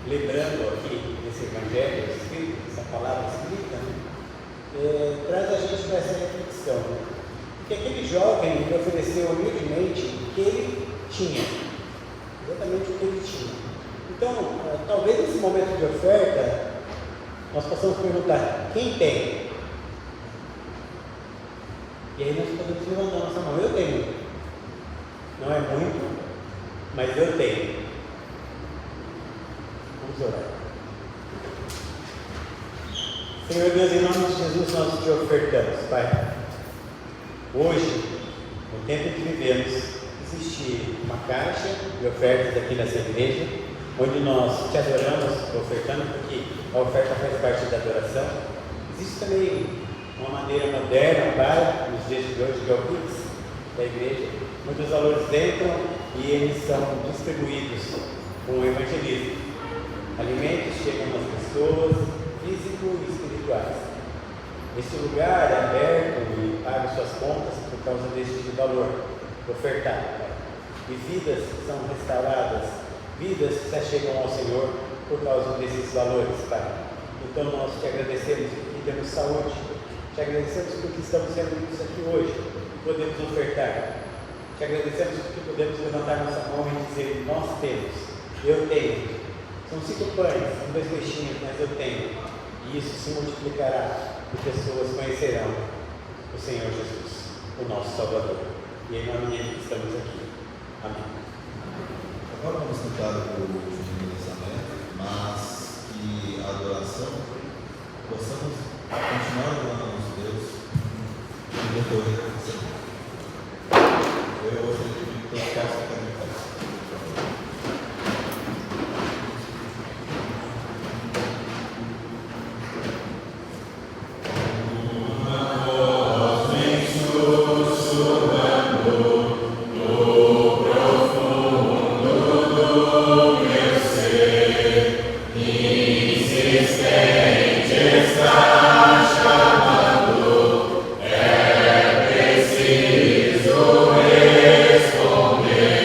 lembrando aqui desse evangelho escrito, essa palavra escrita, traz a gente para essa reflexão, né? Que aquele jovem lhe ofereceu humildemente o que ele tinha, exatamente o que ele tinha. Então, talvez nesse momento de oferta, nós possamos perguntar: quem tem? E aí nós podemos levantar nossa mão. Eu tenho. Não é muito, mas eu tenho. Vamos orar. Senhor Deus, em nome de Jesus, nós te ofertamos, Pai. Hoje, no tempo que vivemos, existe uma caixa de ofertas aqui nessa igreja, onde nós te adoramos ofertando, porque a oferta faz parte da adoração. Existe também uma maneira moderna, Pai, nos dias de hoje, que é o Pix da igreja, onde os valores entram e eles são distribuídos com o evangelismo. Alimentos chegam às pessoas, físicos e espirituais. Este lugar é aberto e paga suas contas por causa deste valor ofertado, Pai. E vidas são restauradas, vidas que se achegam ao Senhor por causa desses valores, Pai. Então nós te agradecemos porque temos saúde, te agradecemos porque estamos reunidos aqui hoje, podemos ofertar. Te agradecemos porque podemos levantar nossa mão e dizer: nós temos, eu tenho. São 5 pães, 2 peixinhos, mas eu tenho. E isso se multiplicará e pessoas conhecerão o Senhor Jesus, o nosso Salvador. E em nome dele que estamos aqui. Amém. Agora vamos tentar o último pensamento, mas que a adoração possamos continuar adorando a nosso Deus e depois da refeição. Eu hoje acredito que todos possam também fazer. Responder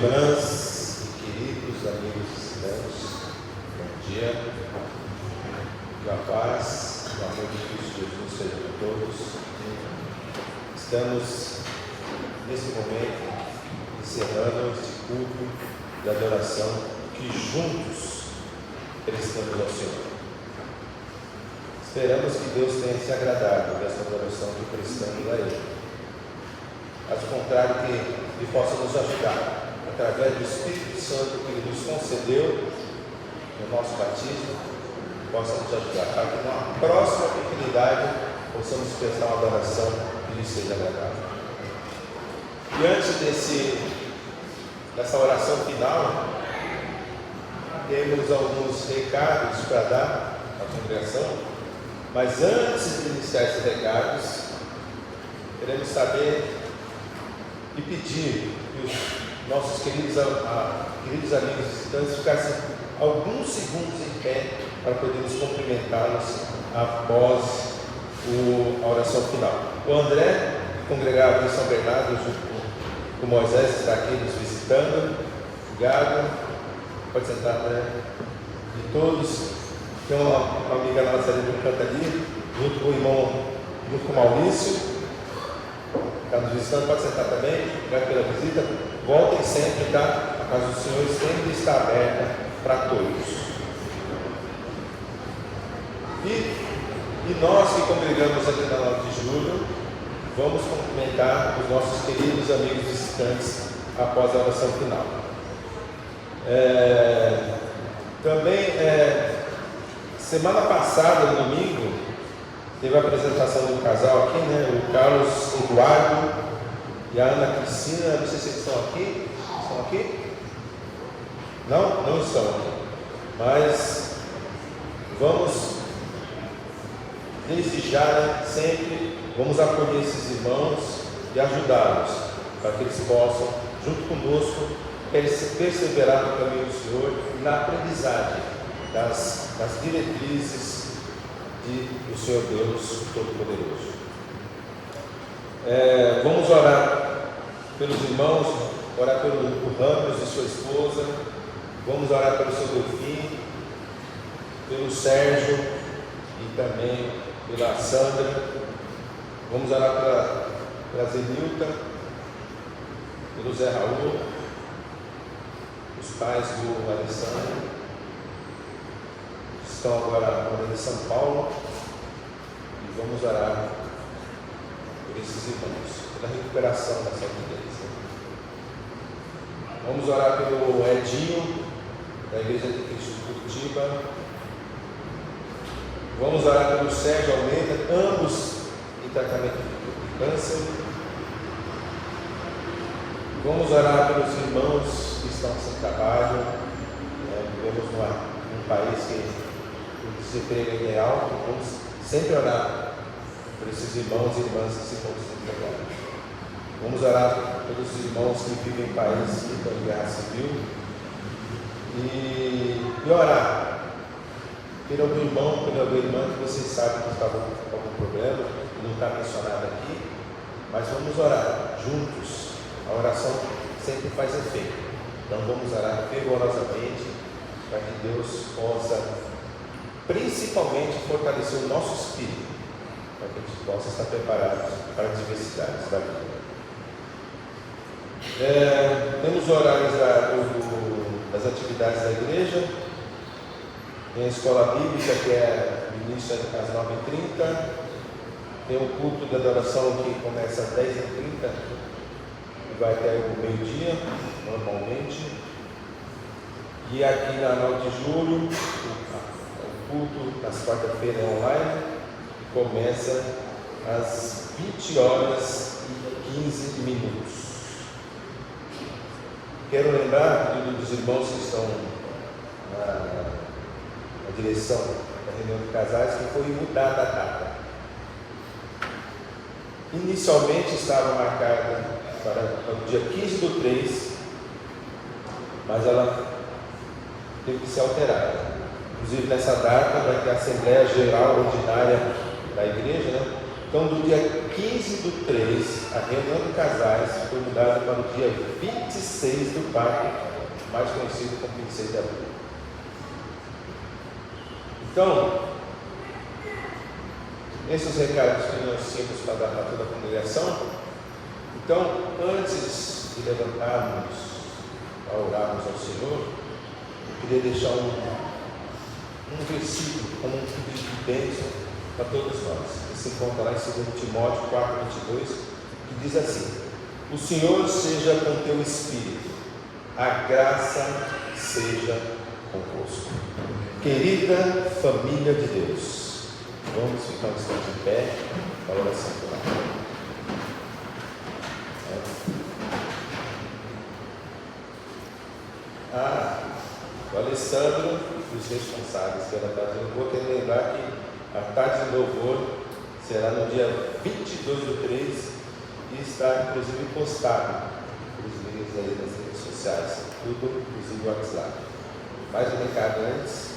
irmãs e queridos amigos cristãos, bom dia, que a paz, o amor de Cristo Jesus seja com todos. Estamos nesse momento encerrando este culto de adoração que juntos prestamos ao Senhor. Esperamos que Deus tenha se agradado dessa adoração que prestamos a Ele. Caso contrário, que Ele possa nos ajudar, através do Espírito Santo que Ele nos concedeu no nosso batismo, possa nos ajudar, para que na próxima oportunidade possamos prestar uma adoração que lhe seja agradável. E antes dessa oração final, temos alguns recados para dar à congregação. Mas antes de iniciar esses recados, queremos saber e pedir que os nossos queridos amigos visitantes ficassem alguns segundos em pé para podermos cumprimentá-los após a oração final. O André, que congregava em São Bernardo, junto com Moisés, está aqui nos visitando. Obrigado. Pode sentar, André. E todos. Tem uma amiga nossa ali no canto ali, junto com o irmão, junto com o Maurício, está nos visitando, pode sentar também, obrigado pela visita. Voltem sempre, tá? A casa do Senhor sempre está aberta para todos. E nós que congregamos aqui na 9 de julho, vamos cumprimentar os nossos queridos amigos visitantes após a oração final. Semana passada, no domingo, teve a apresentação do casal aqui, né? O Carlos Eduardo e a Ana Cristina. Não sei se eles estão aqui. Estão aqui? Não? Não estão aqui. Mas vamos, desde já, né, sempre, vamos acolher esses irmãos e ajudá-los, para que eles possam, junto conosco, perseverar no caminho do Senhor e na aprendizagem das diretrizes do Senhor Deus Todo-Poderoso. Vamos orar pelos irmãos, orar pelo Ramos e sua esposa, vamos orar pelo seu Delfim, pelo Sérgio e também pela Sandra, vamos orar pela Zenilta, pelo Zé Raul, os pais do Alessandro, estão agora morando em São Paulo, e vamos orar por esses irmãos, pela recuperação da saúde deles. Vamos orar pelo Edinho, da Igreja de Cristo de Curitiba. Vamos orar pelo Sérgio Almeida, ambos em tratamento de câncer. Vamos orar pelos irmãos que estão sem trabalho. Vivemos num país que o desemprego é ideal, vamos sempre orar por esses irmãos e irmãs que se encontram desempregados. Vamos orar pelos irmãos que vivem em países que estão em guerra civil e orar pelo algum irmão, pela alguma irmã que vocês sabem que está com algum problema, que não está mencionado aqui, mas vamos orar juntos. A oração sempre faz efeito, então vamos orar fervorosamente para que Deus possa principalmente fortalecer o nosso espírito, para que a gente possa estar preparado para as diversidades da vida. Temos horários das atividades da igreja. Tem a escola bíblica, que é no início às 9h30. Tem o culto de adoração que começa às 10h30 e vai até o meio-dia, normalmente. E aqui na 9 de julho, o culto nas quarta-feira é online, começa às 20h15. Quero lembrar dos irmãos que estão na direção da reunião de casais que foi mudada a data. Inicialmente estava marcada para o dia 15/3, mas ela teve que ser alterada. Inclusive nessa data vai ter a Assembleia Geral Ordinária da Igreja, né? Então do dia 15/3, a reunião de casais foi mudada para o dia 26 do parque, mais conhecido como 26 de abril. Então, esses recados que nós tínhamos para dar para toda a congregação. Então, antes de levantarmos a orarmos ao Senhor, eu queria deixar um versículo como um pedido de bênção para todos nós. Ele se encontra lá em 2 Timóteo 4:22, que diz assim: o Senhor seja com teu espírito, a graça seja convosco. Querida família de Deus, vamos ficar um instante em pé para a oração final. O Alessandro e os responsáveis pela tarde de louvor, quero lembrar que a tarde de louvor será no dia 22/3 e está inclusive postado os links aí nas redes sociais, tudo inclusive o WhatsApp. Mais um recado antes.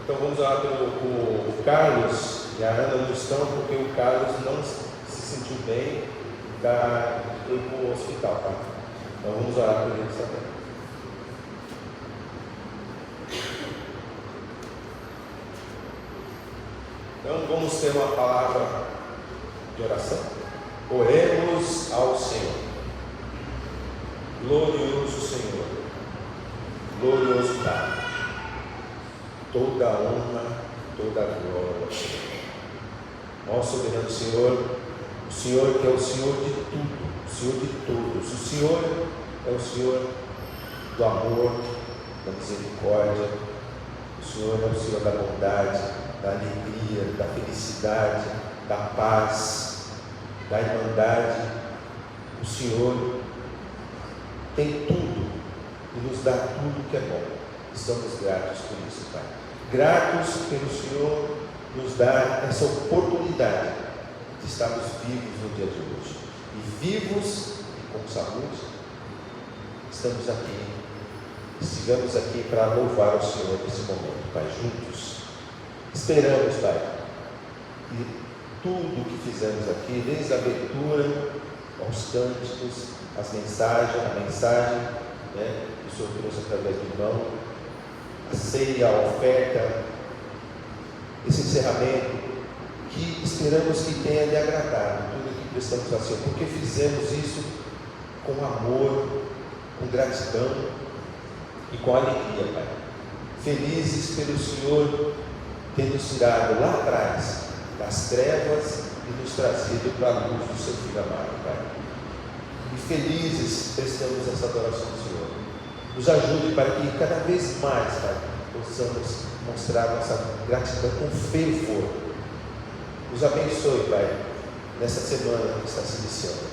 Então vamos orar o Carlos e a Ana não estão, porque o Carlos não se sentiu bem e foi para o hospital, tá? Então vamos orar por eles também. Então vamos ter uma palavra de oração. Oremos ao Senhor. Glorioso Senhor, glorioso Pai, toda a honra, toda a glória, Senhor. Nosso soberano Senhor, o Senhor que é o Senhor de tudo, o Senhor de todos, o Senhor é o Senhor do amor, da misericórdia, o Senhor é o Senhor da bondade, da alegria, da felicidade, da paz, da irmandade. O Senhor tem tudo e nos dá tudo que é bom. Estamos gratos por isso, Pai. Gratos pelo Senhor nos dar essa oportunidade de estarmos vivos no dia de hoje. E vivos e com saúde, estamos aqui. Estivemos aqui para louvar o Senhor nesse momento, Pai, juntos. Esperamos, Pai, e tudo que fizemos aqui, desde a abertura aos cânticos, a mensagem, né, que o Senhor trouxe através do irmão, a ceia, a oferta, esse encerramento, que esperamos que tenha lhe agradado tudo que prestamos ao Senhor, porque fizemos isso com amor, com gratidão e com alegria, Pai. Felizes pelo Senhor ter nos tirado lá atrás das trevas e nos trazido para a luz do seu Filho amado, Pai. E felizes prestamos essa adoração ao Senhor. Nos ajude para que cada vez mais, Pai, possamos mostrar nossa gratidão com fervor. Nos abençoe, Pai, nessa semana que está se iniciando.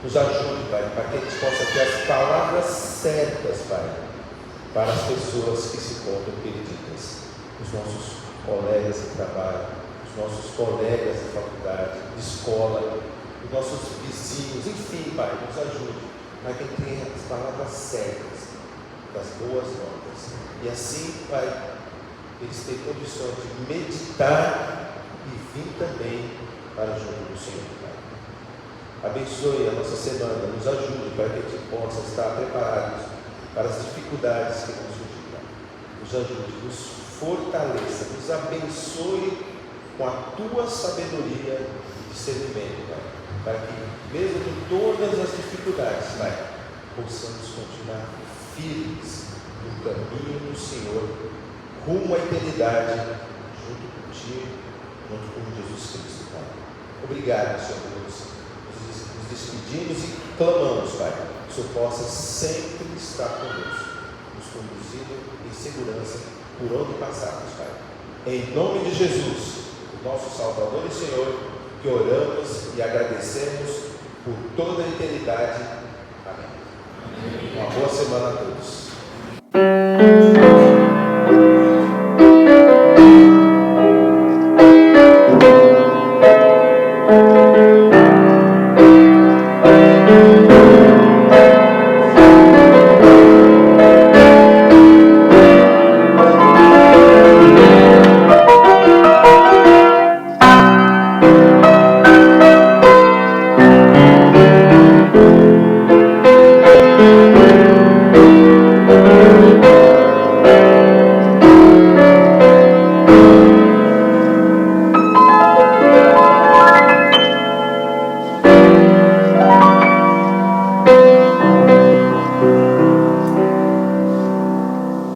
Nos ajude, Pai, para que a gente possa ter as palavras certas, Pai, para as pessoas que se encontram perdidas, os nossos colegas de trabalho, os nossos colegas de faculdade, de escola, os nossos vizinhos, enfim, Pai, nos ajude para que a gente tenha as palavras certas, das boas notas. E assim, Pai, eles têm condições de meditar e vir também para junto do Senhor, Pai. Abençoe a nossa semana, nos ajude para que a gente possa estar preparados para as dificuldades que nos surgem, Pai. Nos ajude, nos fortaleça, nos abençoe com a Tua sabedoria e discernimento, Pai, para que, mesmo com todas as dificuldades, Pai, possamos continuar firmes no caminho do Senhor, rumo à eternidade, junto contigo, junto com Jesus Cristo, Pai. Obrigado, Senhor Deus. Nos despedimos e clamamos, Pai, que o Senhor possa sempre estar conosco, nos conduzindo em segurança por onde passarmos, Pai. Em nome de Jesus, o nosso Salvador e Senhor, que oramos e agradecemos por toda a eternidade. Amém. Uma boa semana a todos.